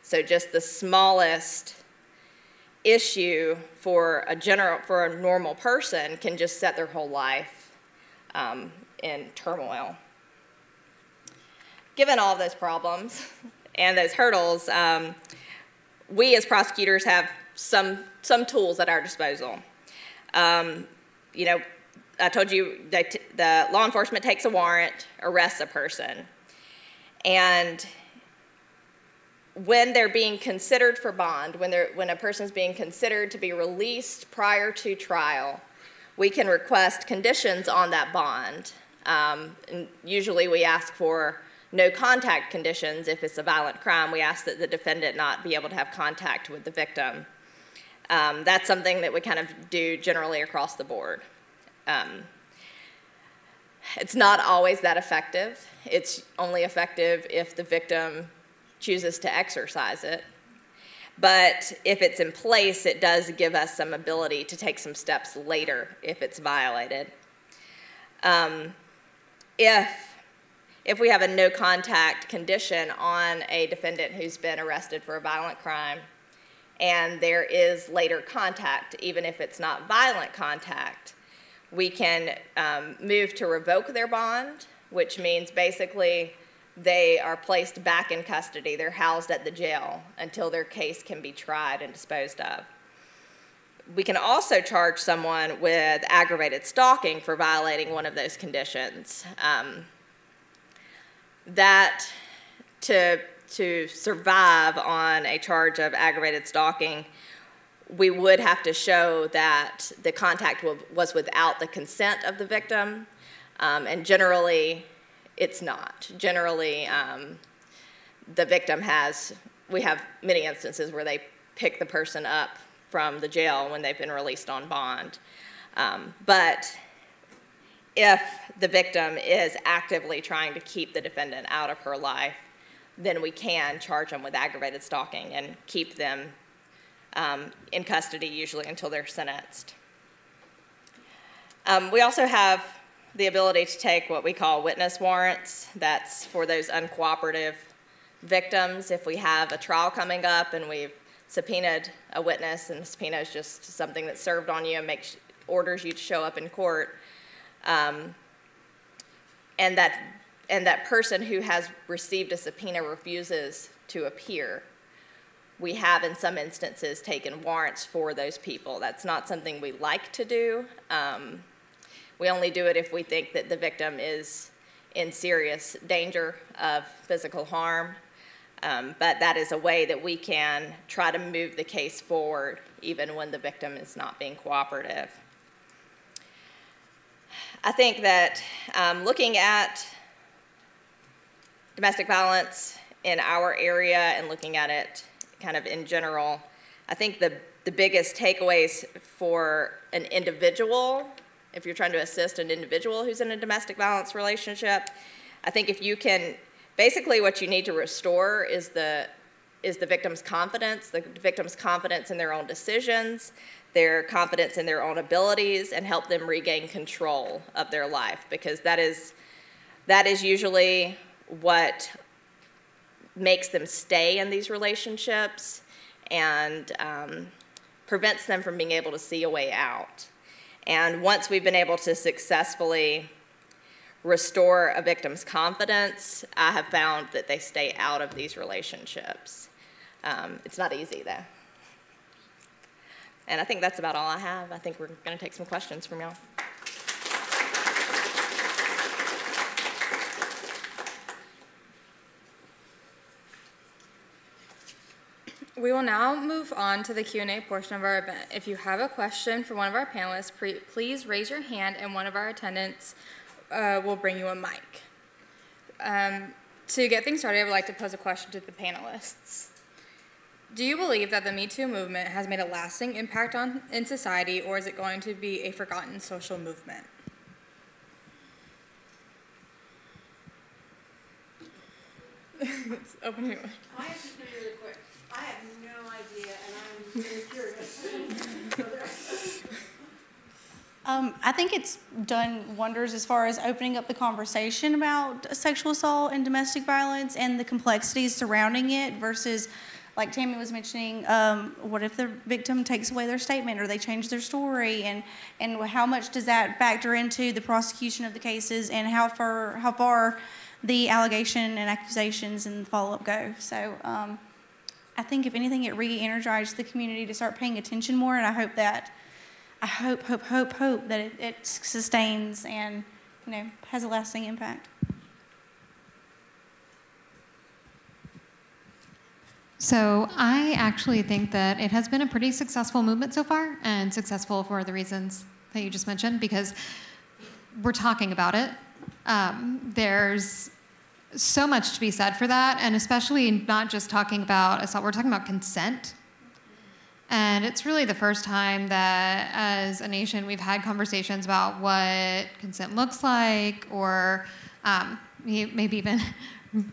So just the smallest issue for a normal person can just set their whole life in turmoil. given all of those problems and those hurdles, we as prosecutors have some tools at our disposal. You know, I told you that the law enforcement takes a warrant, arrests a person, and when they're being considered for bond, when a person's being considered to be released prior to trial, we can request conditions on that bond. And usually we ask for no contact conditions. If it's a violent crime, we ask that the defendant not be able to have contact with the victim. That's something that we kind of do generally across the board. It's not always that effective. It's only effective if the victim chooses to exercise it. But if it's in place, it does give us some ability to take some steps later if it's violated. If we have a no contact condition on a defendant who's been arrested for a violent crime, and there is later contact, even if it's not violent contact, we can move to revoke their bond, which means basically they are placed back in custody. They're housed at the jail until their case can be tried and disposed of. We can also charge someone with aggravated stalking for violating one of those conditions. That to survive on a charge of aggravated stalking, we would have to show that the contact was without the consent of the victim, and generally it's not. Generally, the victim we have many instances where they pick the person up from the jail when they've been released on bond. But if the victim is actively trying to keep the defendant out of her life, then we can charge them with aggravated stalking and keep them in custody, usually until they're sentenced. We also have the ability to take what we call witness warrants. That's for those uncooperative victims. If we have a trial coming up and we've subpoenaed a witness, and the subpoena is just something that's served on you and orders you to show up in court, and that person who has received a subpoena refuses to appear, we have in some instances taken warrants for those people. That's not something we like to do. We only do it if we think that the victim is in serious danger of physical harm. But that is a way that we can try to move the case forward even when the victim is not being cooperative. I think that looking at domestic violence in our area and looking at it kind of in general, I think the biggest takeaways for an individual, if you're trying to assist an individual who's in a domestic violence relationship, I think if you can, basically what you need to restore is the victim's confidence in their own decisions, their confidence in their own abilities, and help them regain control of their life, because that is usually what makes them stay in these relationships and prevents them from being able to see a way out. And once we've been able to successfully restore a victim's confidence, I have found that they stay out of these relationships. It's not easy, though. And I think that's about all I have. I think we're going to take some questions from y'all. We will now move on to the Q&A portion of our event. If you have a question for one of our panelists, please raise your hand and one of our attendants will bring you a mic. To get things started, I would like to pose a question to the panelists. Do you believe that the Me Too movement has made a lasting impact in society, or is it going to be a forgotten social movement? It's open here. I have to say really quick. I have no idea, and I'm very curious. I think it's done wonders as far as opening up the conversation about sexual assault and domestic violence and the complexities surrounding it versus, like Tammy was mentioning, what if the victim takes away their statement or they change their story, and how much does that factor into the prosecution of the cases, and how far the allegation and accusations and follow-up go. So I think if anything, it re-energized the community to start paying attention more, and I hope that it sustains and has a lasting impact. So I actually think that it has been a pretty successful movement so far, and successful for the reasons that you just mentioned, because we're talking about it. There's so much to be said for that, and especially not just talking about assault, we're talking about consent. And it's really the first time that as a nation we've had conversations about what consent looks like, or maybe even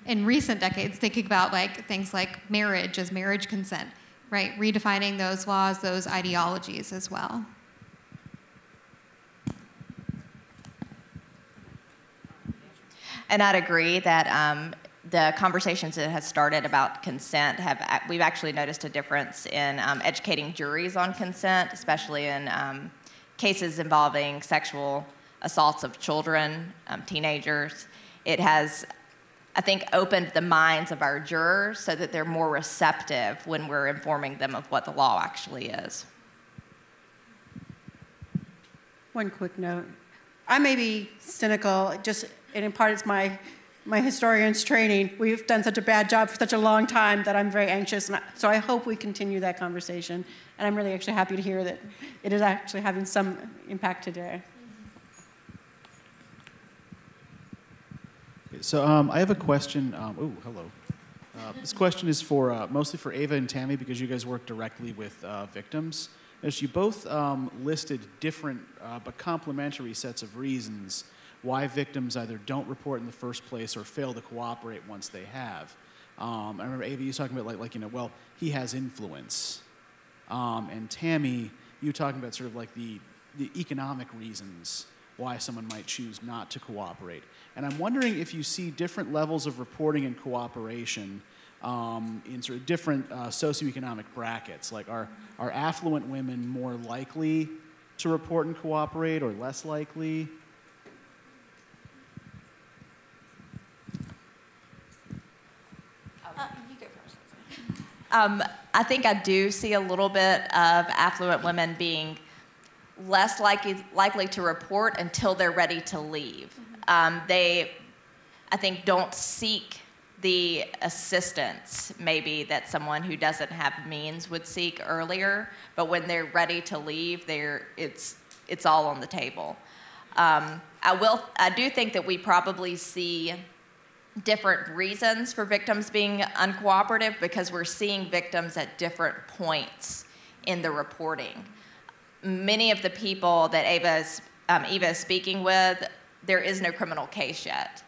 in recent decades thinking about like things like marriage as marriage consent, right? Redefining those laws, those ideologies as well. And I'd agree that the conversations that have started about consent we've actually noticed a difference in educating juries on consent, especially in cases involving sexual assaults of children, teenagers. It has, I think, opened the minds of our jurors so that they're more receptive when we're informing them of what the law actually is. One quick note. I may be cynical, and in part it's my historian's training. We've done such a bad job for such a long time that I'm very anxious, so I hope we continue that conversation. And I'm really actually happy to hear that it is actually having some impact today. So I have a question. Hello. This question is for mostly for Ava and Tammy, because you guys work directly with victims. As you both listed different but complementary sets of reasons why victims either don't report in the first place or fail to cooperate once they have. I remember Ava, you talking about well, he has influence, and Tammy, you talking about sort of like the economic reasons why someone might choose not to cooperate. And I'm wondering if you see different levels of reporting and cooperation in sort of different socioeconomic brackets. Like, are affluent women more likely to report and cooperate, or less likely? You go first. I think I do see a little bit of affluent women being less likely to report until they're ready to leave. They, I think, don't seek the assistance maybe that someone who doesn't have means would seek earlier, but when they're ready to leave, it's all on the table. I do think that we probably see different reasons for victims being uncooperative, because we're seeing victims at different points in the reporting. Many of the people that Eva is speaking with, there is no criminal case yet.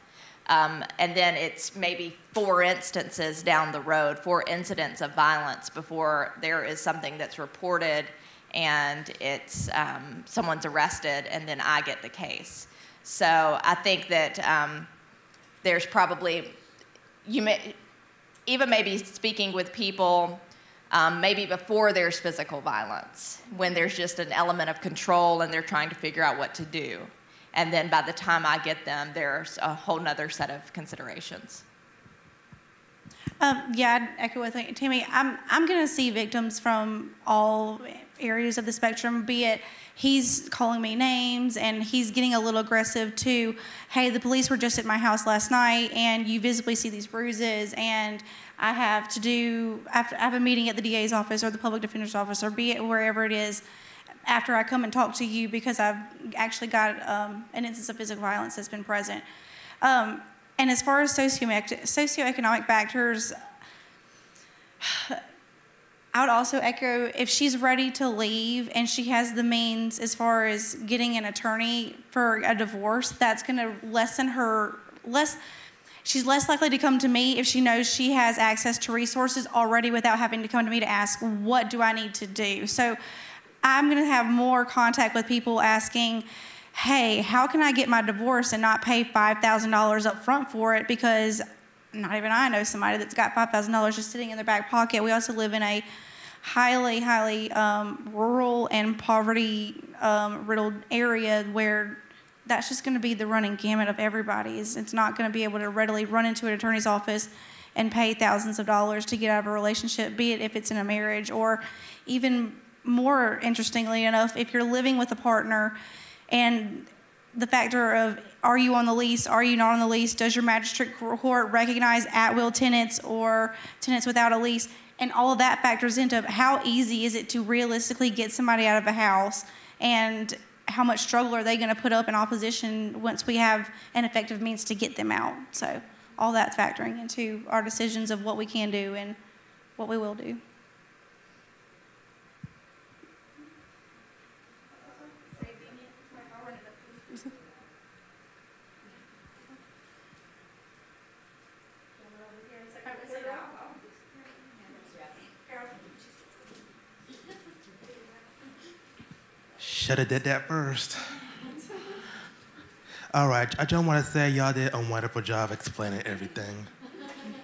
And then it's maybe 4 instances down the road, 4 incidents of violence before there is something that's reported and it's someone's arrested, and then I get the case. So I think that there's probably, Eva may be speaking with people maybe before there's physical violence, when there's just an element of control and they're trying to figure out what to do. And then by the time I get them, there's a whole nother set of considerations. Yeah, I'd echo with Tammy. I'm going to see victims from all areas of the spectrum, be it he's calling me names and he's getting a little aggressive to, hey, the police were just at my house last night and you visibly see these bruises and I have a meeting at the DA's office or the public defender's office, or be it wherever it is, after I come and talk to you because I've actually got an instance of physical violence that's been present. And as far as socioeconomic factors, I would also echo, if she's ready to leave and she has the means as far as getting an attorney for a divorce, that's going to lessen her, she's less likely to come to me if she knows she has access to resources already without having to come to me to ask, what do I need to do? So I'm going to have more contact with people asking, hey, how can I get my divorce and not pay $5,000 up front for it? Because not even I know somebody that's got $5,000 just sitting in their back pocket. We also live in a highly rural and poverty riddled area where that's just going to be the running gamut of everybody. It's not going to be able to readily run into an attorney's office and pay thousands of dollars to get out of a relationship, be it if it's in a marriage, or even more interestingly enough, if you're living with a partner and the factor of, are you on the lease, are you not on the lease, does your magistrate court recognize at-will tenants or tenants without a lease, and all of that factors into how easy is it to realistically get somebody out of a house, and how much struggle are they going to put up in opposition once we have an effective means to get them out. So all that's factoring into our decisions of what we can do and what we will do. Should have did that first. All right, I just want to say y'all did a wonderful job explaining everything.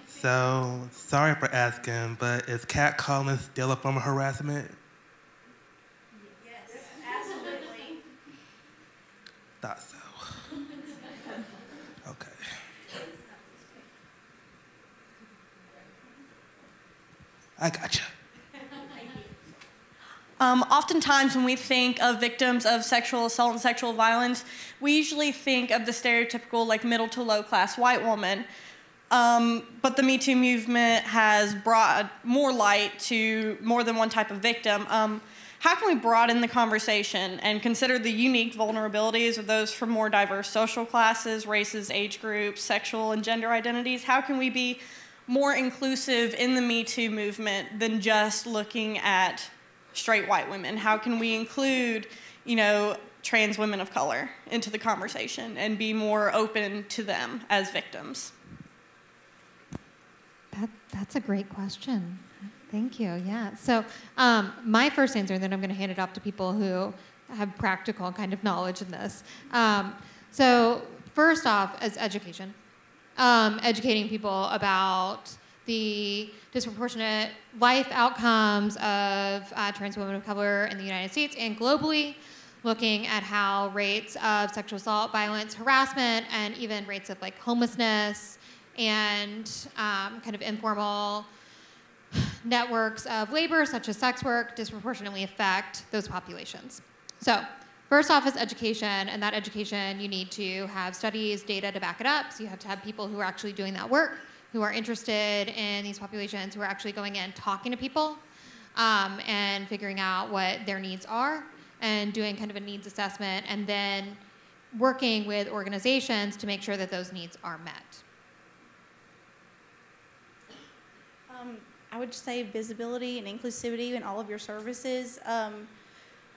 So, sorry for asking, but is catcalling still a form of harassment? Yes, absolutely. Thought so. Okay. I gotcha. Oftentimes when we think of victims of sexual assault and sexual violence, we usually think of the stereotypical like middle to low class white woman. But the Me Too movement has brought more light to more than one type of victim. How can we broaden the conversation and consider the unique vulnerabilities of those from more diverse social classes, races, age groups, sexual and gender identities? How can we be more inclusive in the Me Too movement than just looking at straight white women? How can we include, trans women of color into the conversation and be more open to them as victims? That's a great question. Thank you. Yeah. So my first answer, and then I'm going to hand it off to people who have practical kind of knowledge in this. So first off, as education, educating people about the disproportionate life outcomes of trans women of color in the United States and globally, looking at how rates of sexual assault, violence, harassment, and even rates of like homelessness and kind of informal networks of labor, such as sex work, disproportionately affect those populations. So first off is education, and that education you need to have studies, data to back it up. So you have to have people who are actually doing that work, who are interested in these populations, who are actually going in, talking to people, and figuring out what their needs are, and doing kind of a needs assessment, and then working with organizations to make sure that those needs are met. I would say visibility and inclusivity in all of your services.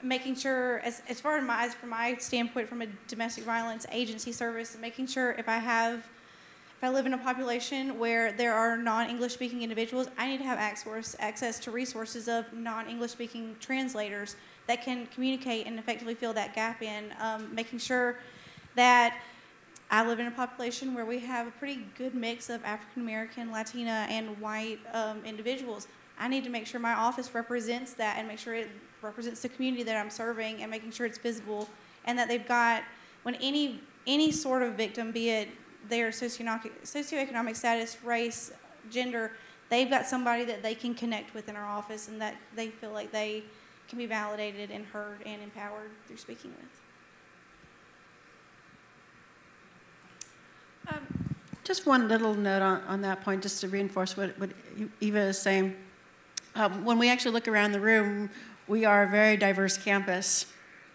Making sure, as far as from my standpoint, from a domestic violence agency service, making sure if I live in a population where there are non-English speaking individuals, I need to have access to resources of non-English speaking translators that can communicate and effectively fill that gap in. Making sure that I live in a population where we have a pretty good mix of African American, Latina, and white individuals. I need to make sure my office represents that and make sure it represents the community that I'm serving, and making sure it's visible, and that they've got, when any sort of victim, be it their socioeconomic status, race, gender, they've got somebody that they can connect with in our office, and that they feel like they can be validated and heard and empowered through speaking with. Just one little note on that point, just to reinforce what Eva is saying. When we actually look around the room, we are a very diverse campus,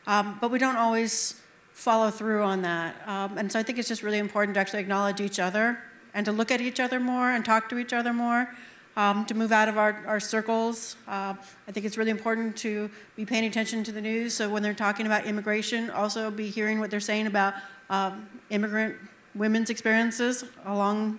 but we don't always follow through on that. And so I think it's just really important to actually acknowledge each other and to look at each other more and talk to each other more, to move out of our circles. I think it's really important to be paying attention to the news. So when they're talking about immigration, also be hearing what they're saying about immigrant women's experiences along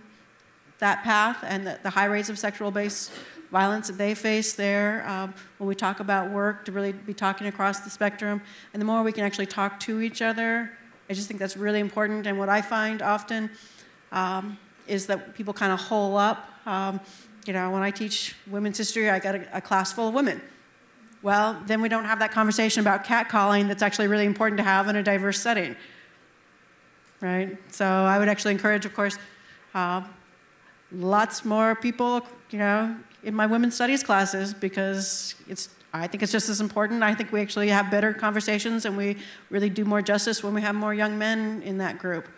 that path, and the high rates of sexual-based violence that they face there. When we talk about work, to really be talking across the spectrum. And the more we can actually talk to each other, I just think that's really important. And what I find often is that people kind of hole up. When I teach women's history, I got a class full of women. Well, then we don't have that conversation about catcalling that's actually really important to have in a diverse setting. right? So I would actually encourage, of course, lots more people, in my women's studies classes, because I think it's just as important. I think we actually have better conversations and we really do more justice when we have more young men in that group.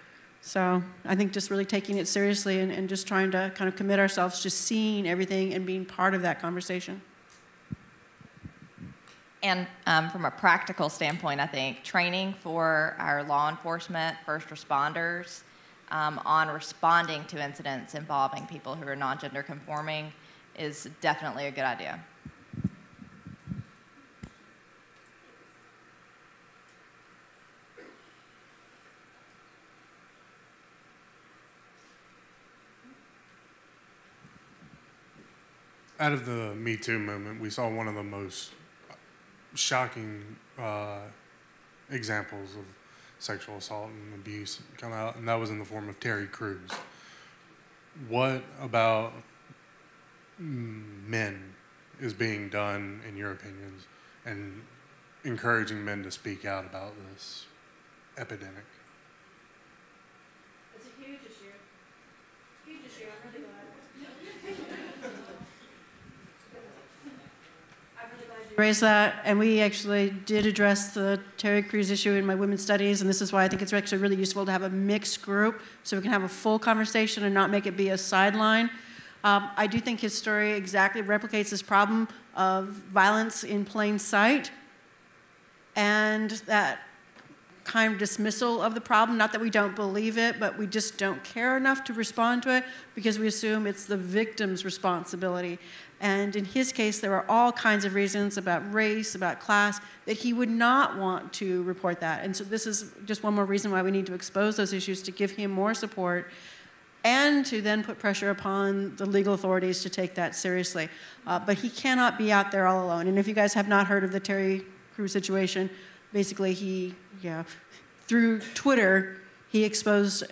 So I think just really taking it seriously and just trying to kind of commit ourselves to seeing everything and being part of that conversation. And from a practical standpoint, I think training for our law enforcement, first responders, on responding to incidents involving people who are non-gender conforming is definitely a good idea. Out of the Me Too movement, we saw one of the most shocking examples of sexual assault and abuse come out, and that was in the form of Terry Crews. What about men is being done, in your opinions, and encouraging men to speak out about this epidemic? It's a huge issue. Huge issue. I'm really glad. Raise that, and we actually did address the Terry Crews issue in my women's studies, and this is why I think it's actually really useful to have a mixed group so we can have a full conversation and not make it be a sideline. I do think his story exactly replicates this problem of violence in plain sight and that kind of dismissal of the problem. Not that we don't believe it, but we just don't care enough to respond to it because we assume it's the victim's responsibility. And in his case, there were all kinds of reasons about race, about class, that he would not want to report that. And so this is just one more reason why we need to expose those issues, to give him more support, and to then put pressure upon the legal authorities to take that seriously. But he cannot be out there all alone. And if you guys have not heard of the Terry Crews situation, basically through Twitter, he exposed,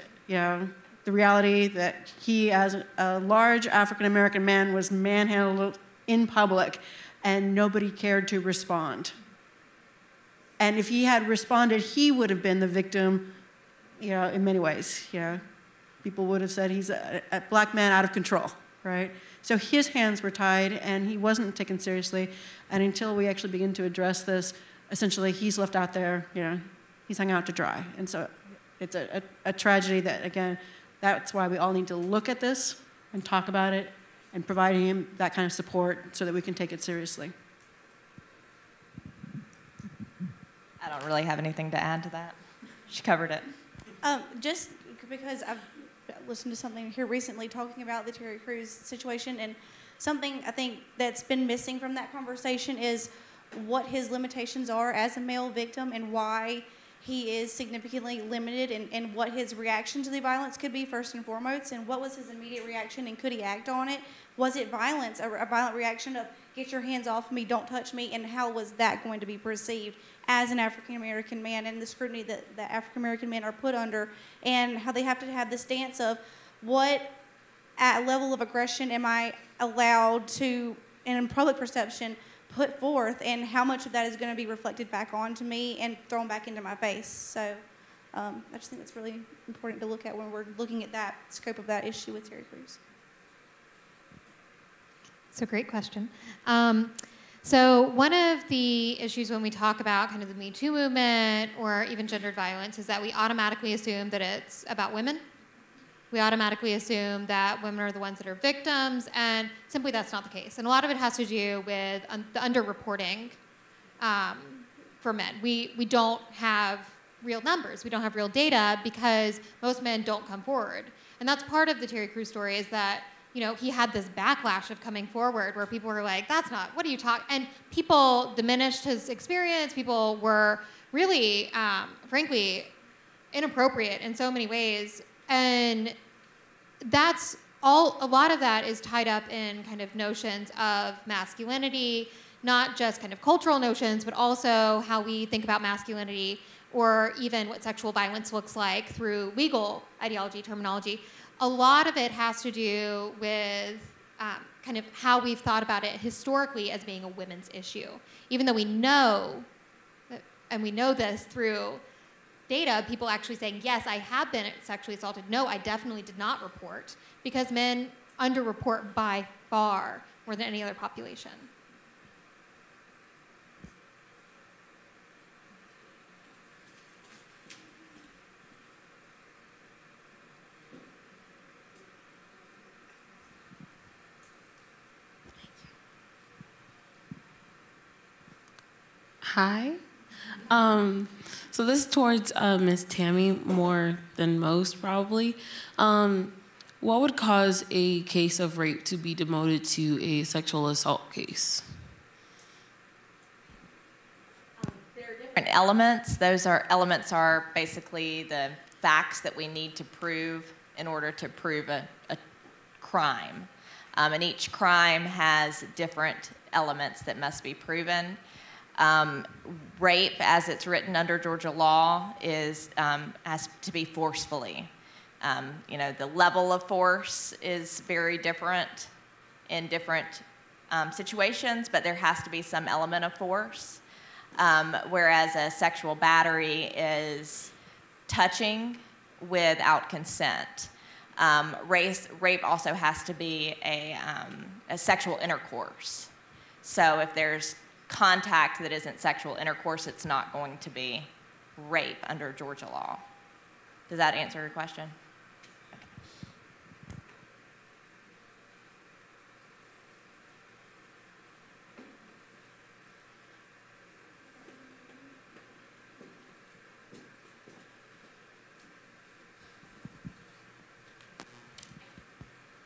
the reality that he, as a large African-American man, was manhandled in public, and nobody cared to respond. And if he had responded, he would have been the victim, in many ways. People would have said he's a black man out of control, right? So his hands were tied, and he wasn't taken seriously. And until we actually begin to address this, essentially he's left out there, he's hung out to dry. And so it's a tragedy that, again, that's why we all need to look at this and talk about it and provide him that kind of support so that we can take it seriously. I don't really have anything to add to that. She covered it. Just because I've listened to something here recently talking about the Terry Crews situation, and something I think that's been missing from that conversation is what his limitations are as a male victim and why he is significantly limited, and what his reaction to the violence could be first and foremost, and what was his immediate reaction, and could he act on it? Was it violence, a violent reaction of get your hands off me, don't touch me, and how was that going to be perceived as an African-American man, and the scrutiny that African-American men are put under, and how they have to have the stance of what level of aggression am I allowed to, in public perception, put forth, and how much of that is going to be reflected back onto me and thrown back into my face. So I just think that's really important to look at when we're looking at that scope of that issue with Terry Crews. It's a great question. So one of the issues when we talk about kind of the Me Too movement or even gendered violence is that we automatically assume that it's about women. We automatically assume that women are the ones that are victims, and simply that's not the case. And a lot of it has to do with the underreporting for men. We don't have real numbers. We don't have real data because most men don't come forward. And that's part of the Terry Crews story, is that he had this backlash of coming forward where people were like, that's not, what are you talking? And people diminished his experience. People were really, frankly, inappropriate in so many ways. And that's all, a lot of that is tied up in kind of notions of masculinity, not just kind of cultural notions, but also how we think about masculinity, or even what sexual violence looks like through legal ideology, terminology. A lot of it has to do with kind of how we've thought about it historically as being a women's issue, even though we know, and we know this through data, people actually saying, yes, I have been sexually assaulted. No, I definitely did not report, because men underreport by far more than any other population. Hi. So this is towards Miss Tammy more than most, probably. What would cause a case of rape to be demoted to a sexual assault case? Different elements. Those elements are basically the facts that we need to prove in order to prove a crime. And each crime has different elements that must be proven. Rape, as it's written under Georgia law, has to be forcefully. The level of force is very different in different situations, but there has to be some element of force. Whereas a sexual battery is touching without consent. Rape also has to be a sexual intercourse. So if there's contact that isn't sexual intercourse, it's not going to be rape under Georgia law. Does that answer your question?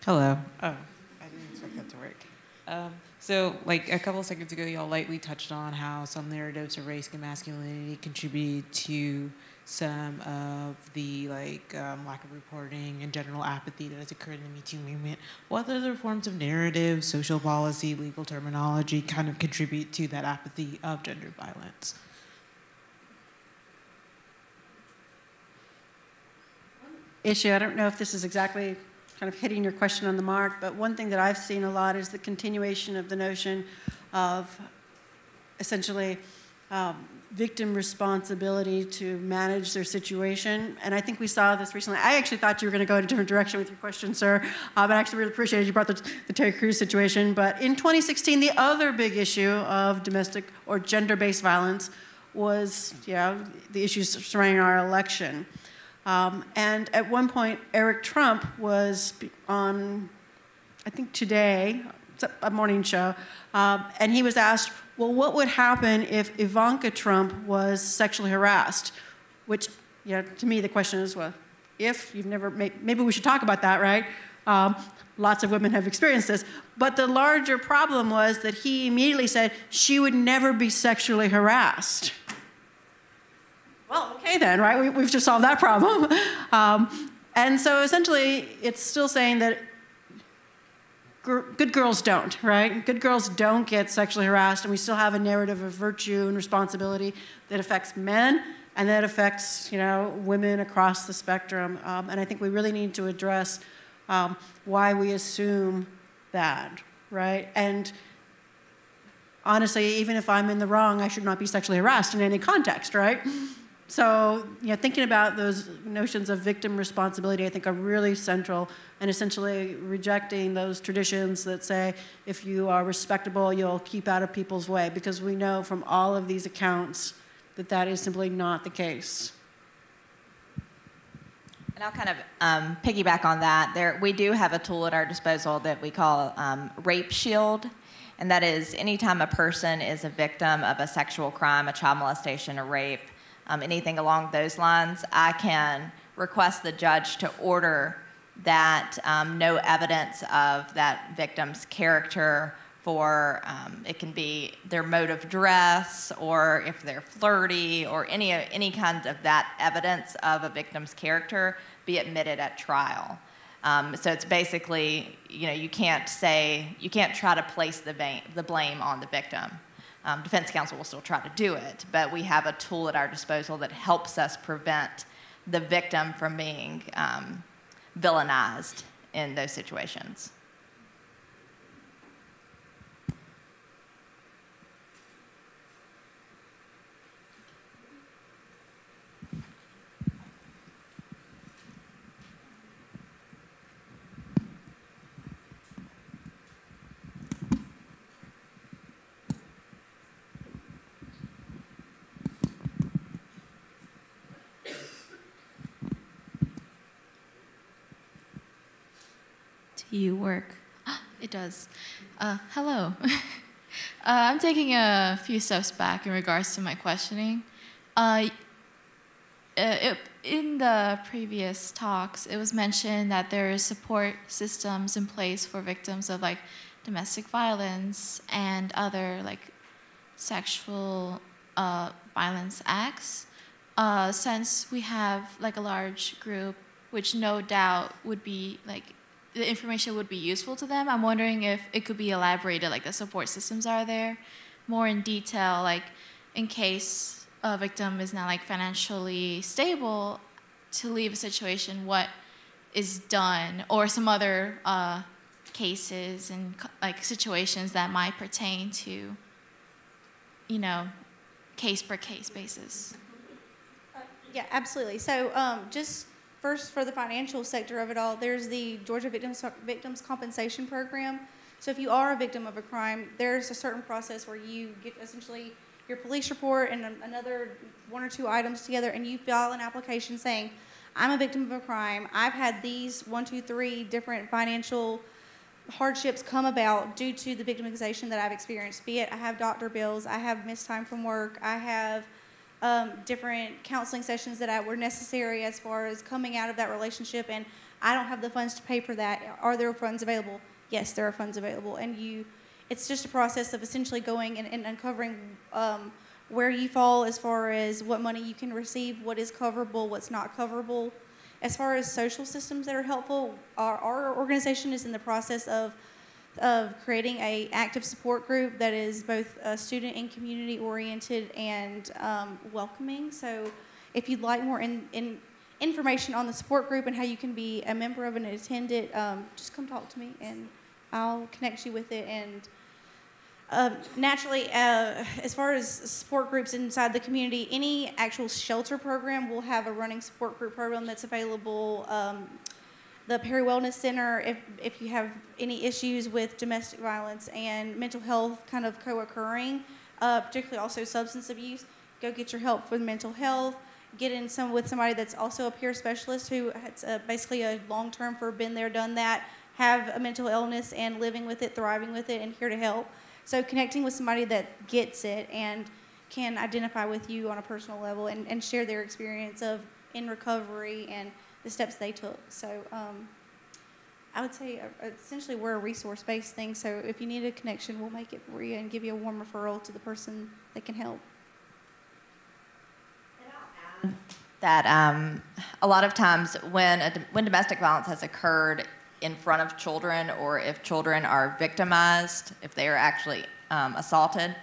Hello. Oh, I didn't expect that to work. So, like a couple of seconds ago, y'all lightly touched on how some narratives of race and masculinity contribute to some of the lack of reporting and general apathy that has occurred in the Me Too movement. What other forms of narrative, social policy, legal terminology kind of contribute to that apathy of gender violence? Issue, I don't know if this is exactly kind of hitting your question on the mark, but one thing that I've seen a lot is the continuation of the notion of essentially victim responsibility to manage their situation. And I think we saw this recently. I actually thought you were going to go in a different direction with your question, sir, but I actually really appreciated you brought the Terry Crews situation. But in 2016, the other big issue of domestic or gender-based violence was the issues surrounding our election. And at one point, Eric Trump was on, I think today, a morning show, and he was asked, well, what would happen if Ivanka Trump was sexually harassed? Which, to me, the question is, well, if you've never, maybe we should talk about that, right? Lots of women have experienced this. But the larger problem was that he immediately said she would never be sexually harassed. Well, okay then, right? We've just solved that problem. And so essentially, it's still saying that good girls don't, right? Good girls don't get sexually harassed, and we still have a narrative of virtue and responsibility that affects men and that affects, women across the spectrum. And I think we really need to address why we assume that, right? And honestly, even if I'm in the wrong, I should not be sexually harassed in any context, right? So, thinking about those notions of victim responsibility, I think, are really central, and essentially rejecting those traditions that say, if you are respectable, you'll keep out of people's way, because we know from all of these accounts that that is simply not the case. And I'll kind of piggyback on that. We do have a tool at our disposal that we call Rape Shield, and that is anytime a person is a victim of a sexual crime, a child molestation, a rape, anything along those lines, I can request the judge to order that no evidence of that victim's character for, it can be their mode of dress, or if they're flirty, or any kind of that evidence of a victim's character be admitted at trial. So it's basically, you can't try to place the blame on the victim. Defense counsel will still try to do it, but we have a tool at our disposal that helps us prevent the victim from being villainized in those situations. you work. It does. Hello. I'm taking a few steps back in regards to my questioning. In the previous talks, it was mentioned that there is support systems in place for victims of like domestic violence and other like sexual violence acts. Since we have like a large group, which no doubt would be like the information would be useful to them, I'm wondering if it could be elaborated, like the support systems are there, more in detail, like in case a victim is not like financially stable to leave a situation, what is done, or some other cases and like situations that might pertain to, you know, case per case basis. Yeah, absolutely. So just first for the financial sector of it all, there's the Georgia Victims Compensation Program. So if you are a victim of a crime, there's a certain process where you get essentially your police report and another 1 or 2 items together, and you file an application saying, I'm a victim of a crime. I've had these 1, 2, 3 different financial hardships come about due to the victimization that I've experienced. Be it I have doctor bills, I have missed time from work, I have different counseling sessions that were necessary as far as coming out of that relationship, and I don't have the funds to pay for that. Are there funds available? Yes, there are funds available. And it's just a process of essentially going and uncovering where you fall as far as what money you can receive, what is coverable, what's not coverable. As far as social systems that are helpful, our organization is in the process of creating an active support group that is both student and community oriented and welcoming. So if you'd like more information on the support group and how you can be a member of it and attend it, just come talk to me and I'll connect you with it. And naturally, as far as support groups inside the community, any actual shelter program will have a running support group program that's available. The Perry Wellness Center, if you have any issues with domestic violence and mental health kind of co-occurring, particularly also substance abuse, go get your help with mental health. Get in with somebody that's also a peer specialist who has basically a long-term for been there, done that, have a mental illness and living with it, thriving with it, and here to help. So connecting with somebody that gets it and can identify with you on a personal level and share their experience in recovery and the steps they took. So I would say essentially we're a resource-based thing. So if you need a connection, we'll make it for you and give you a warm referral to the person that can help. That a lot of times when domestic violence has occurred in front of children, or if children are victimized, if they are actually assaulted,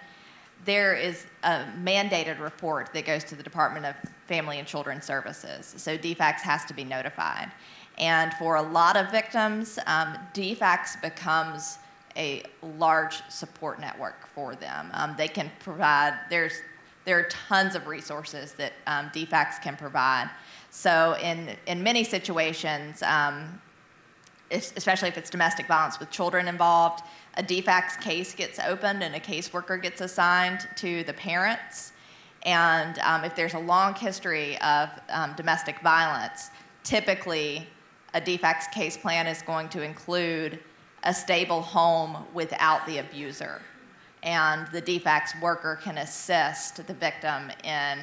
there is a mandated report that goes to the Department of Family and Children's Services. So DFACS has to be notified. And for a lot of victims, DFACS becomes a large support network for them. They can provide, there are tons of resources that DFACS can provide. So in many situations, especially if it's domestic violence with children involved, a DFACS case gets opened and a caseworker gets assigned to the parents. And if there's a long history of domestic violence, typically a DFACS case plan is going to include a stable home without the abuser. And the DFACS worker can assist the victim in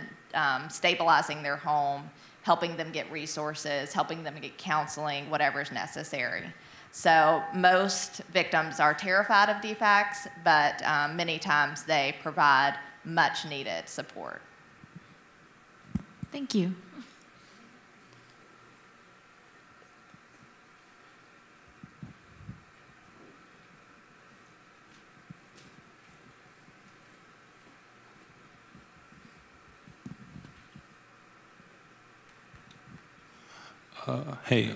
stabilizing their home, helping them get resources, helping them get counseling, whatever is necessary. So most victims are terrified of DFACS, but many times they provide much needed support. Thank you. Hey,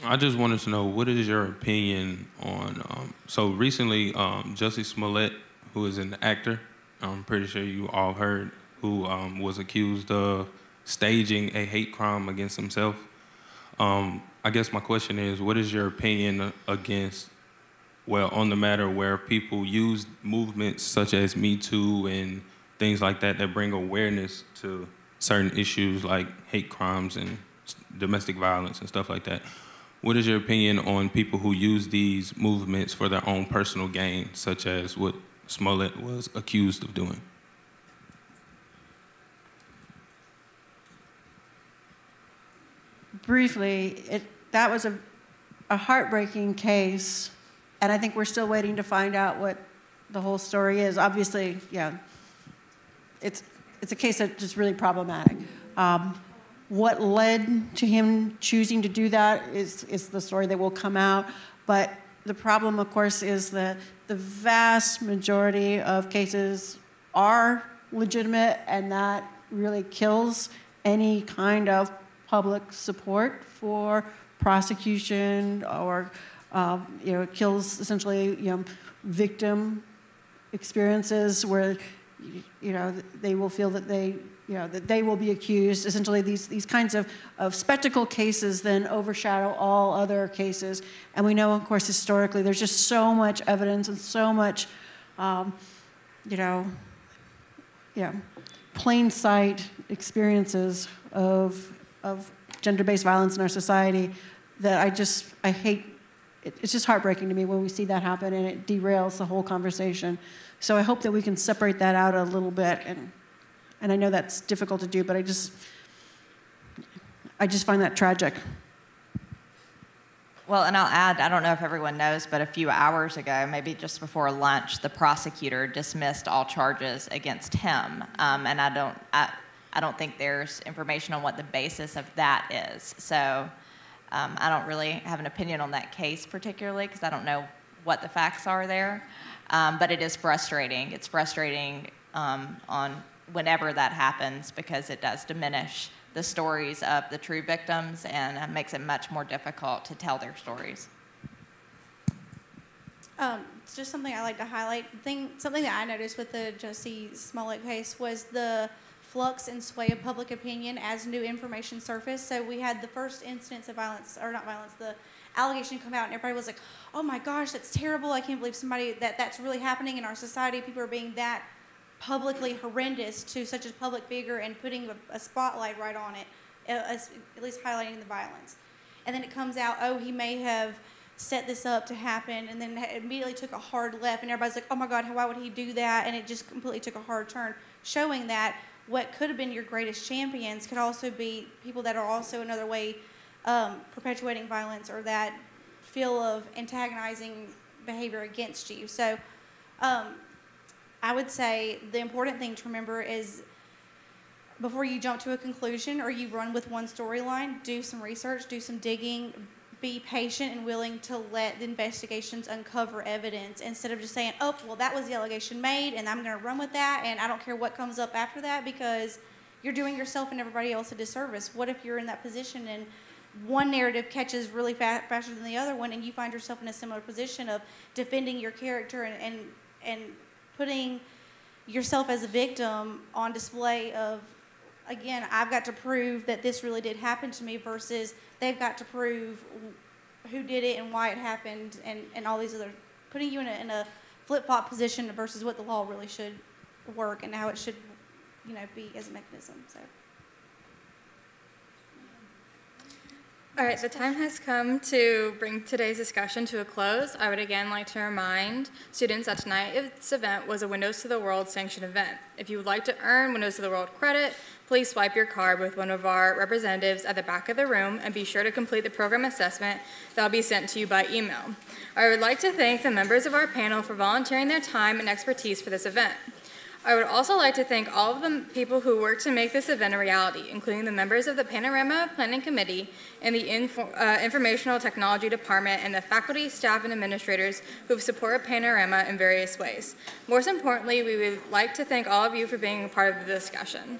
I just wanted to know, what is your opinion on, so recently, Jussie Smollett, who is an actor, I'm pretty sure you all heard, who was accused of staging a hate crime against himself. I guess my question is, what is your opinion against, well, on the matter where people use movements such as Me Too and things like that that bring awareness to certain issues like hate crimes and domestic violence and stuff like that. what is your opinion on people who use these movements for their own personal gain, such as what Smollett was accused of doing? Briefly, that was a heartbreaking case, and I think we're still waiting to find out what the whole story is. Obviously, yeah, it's a case that's just really problematic. What led to him choosing to do that is the story that will come out, but the problem, of course, is that the vast majority of cases are legitimate, and that really kills any kind of public support for prosecution, or it kills essentially victim experiences where they will feel that they will be accused. Essentially, these kinds of spectacle cases then overshadow all other cases. And we know, of course, historically, there's just so much evidence and so much, plain sight experiences of gender-based violence in our society that I hate. It's just heartbreaking to me when we see that happen, and it derails the whole conversation. So I hope that we can separate that out a little bit, and I know that's difficult to do, but I just find that tragic. Well, and I'll add, I don't know if everyone knows, but a few hours ago, maybe just before lunch, the prosecutor dismissed all charges against him, and I don't think there's information on what the basis of that is. So I don't really have an opinion on that case particularly, because I don't know what the facts are there. But it is frustrating. It's frustrating on whenever that happens, because it does diminish the stories of the true victims, and it makes it much more difficult to tell their stories. It's just something I like to highlight. Something that I noticed with the Jussie Smollett case was the flux and sway of public opinion as new information surfaced. So we had the first instance of violence, or not violence, the allegation come out, and everybody was like, oh my gosh, that's terrible. I can't believe that's really happening in our society. People are being that publicly horrendous to such a public figure and putting a spotlight right on it, at least highlighting the violence. And then it comes out, oh, he may have set this up to happen, and then it immediately took a hard left, and everybody's like, oh my God, why would he do that? And it just completely took a hard turn, showing that what could have been your greatest champions could also be people that are also another way perpetuating violence, or that feel of antagonizing behavior against you. So I would say the important thing to remember is, before you jump to a conclusion or you run with one storyline, do some research, do some digging, be patient and willing to let the investigations uncover evidence, instead of just saying, oh, well, that was the allegation made, and I'm going to run with that, and I don't care what comes up after that, because you're doing yourself and everybody else a disservice. What if you're in that position and one narrative catches really faster than the other one, and you find yourself in a similar position of defending your character and putting yourself as a victim on display of, again, I've got to prove that this really did happen to me, versus they've got to prove who did it and why it happened, and all these other, putting you in a flip-flop position versus what the law really should work and how it should, be as a mechanism. So. All right, the time has come to bring today's discussion to a close. I would again like to remind students that tonight's event was a Windows to the World sanctioned event. If you would like to earn Windows to the World credit, please swipe your card with one of our representatives at the back of the room, and be sure to complete the program assessment that will be sent to you by email. I would like to thank the members of our panel for volunteering their time and expertise for this event. I would also like to thank all of the people who worked to make this event a reality, including the members of the Panorama Planning Committee and the Informational Technology Department, and the faculty, staff, and administrators who have supported Panorama in various ways. Most importantly, we would like to thank all of you for being a part of the discussion.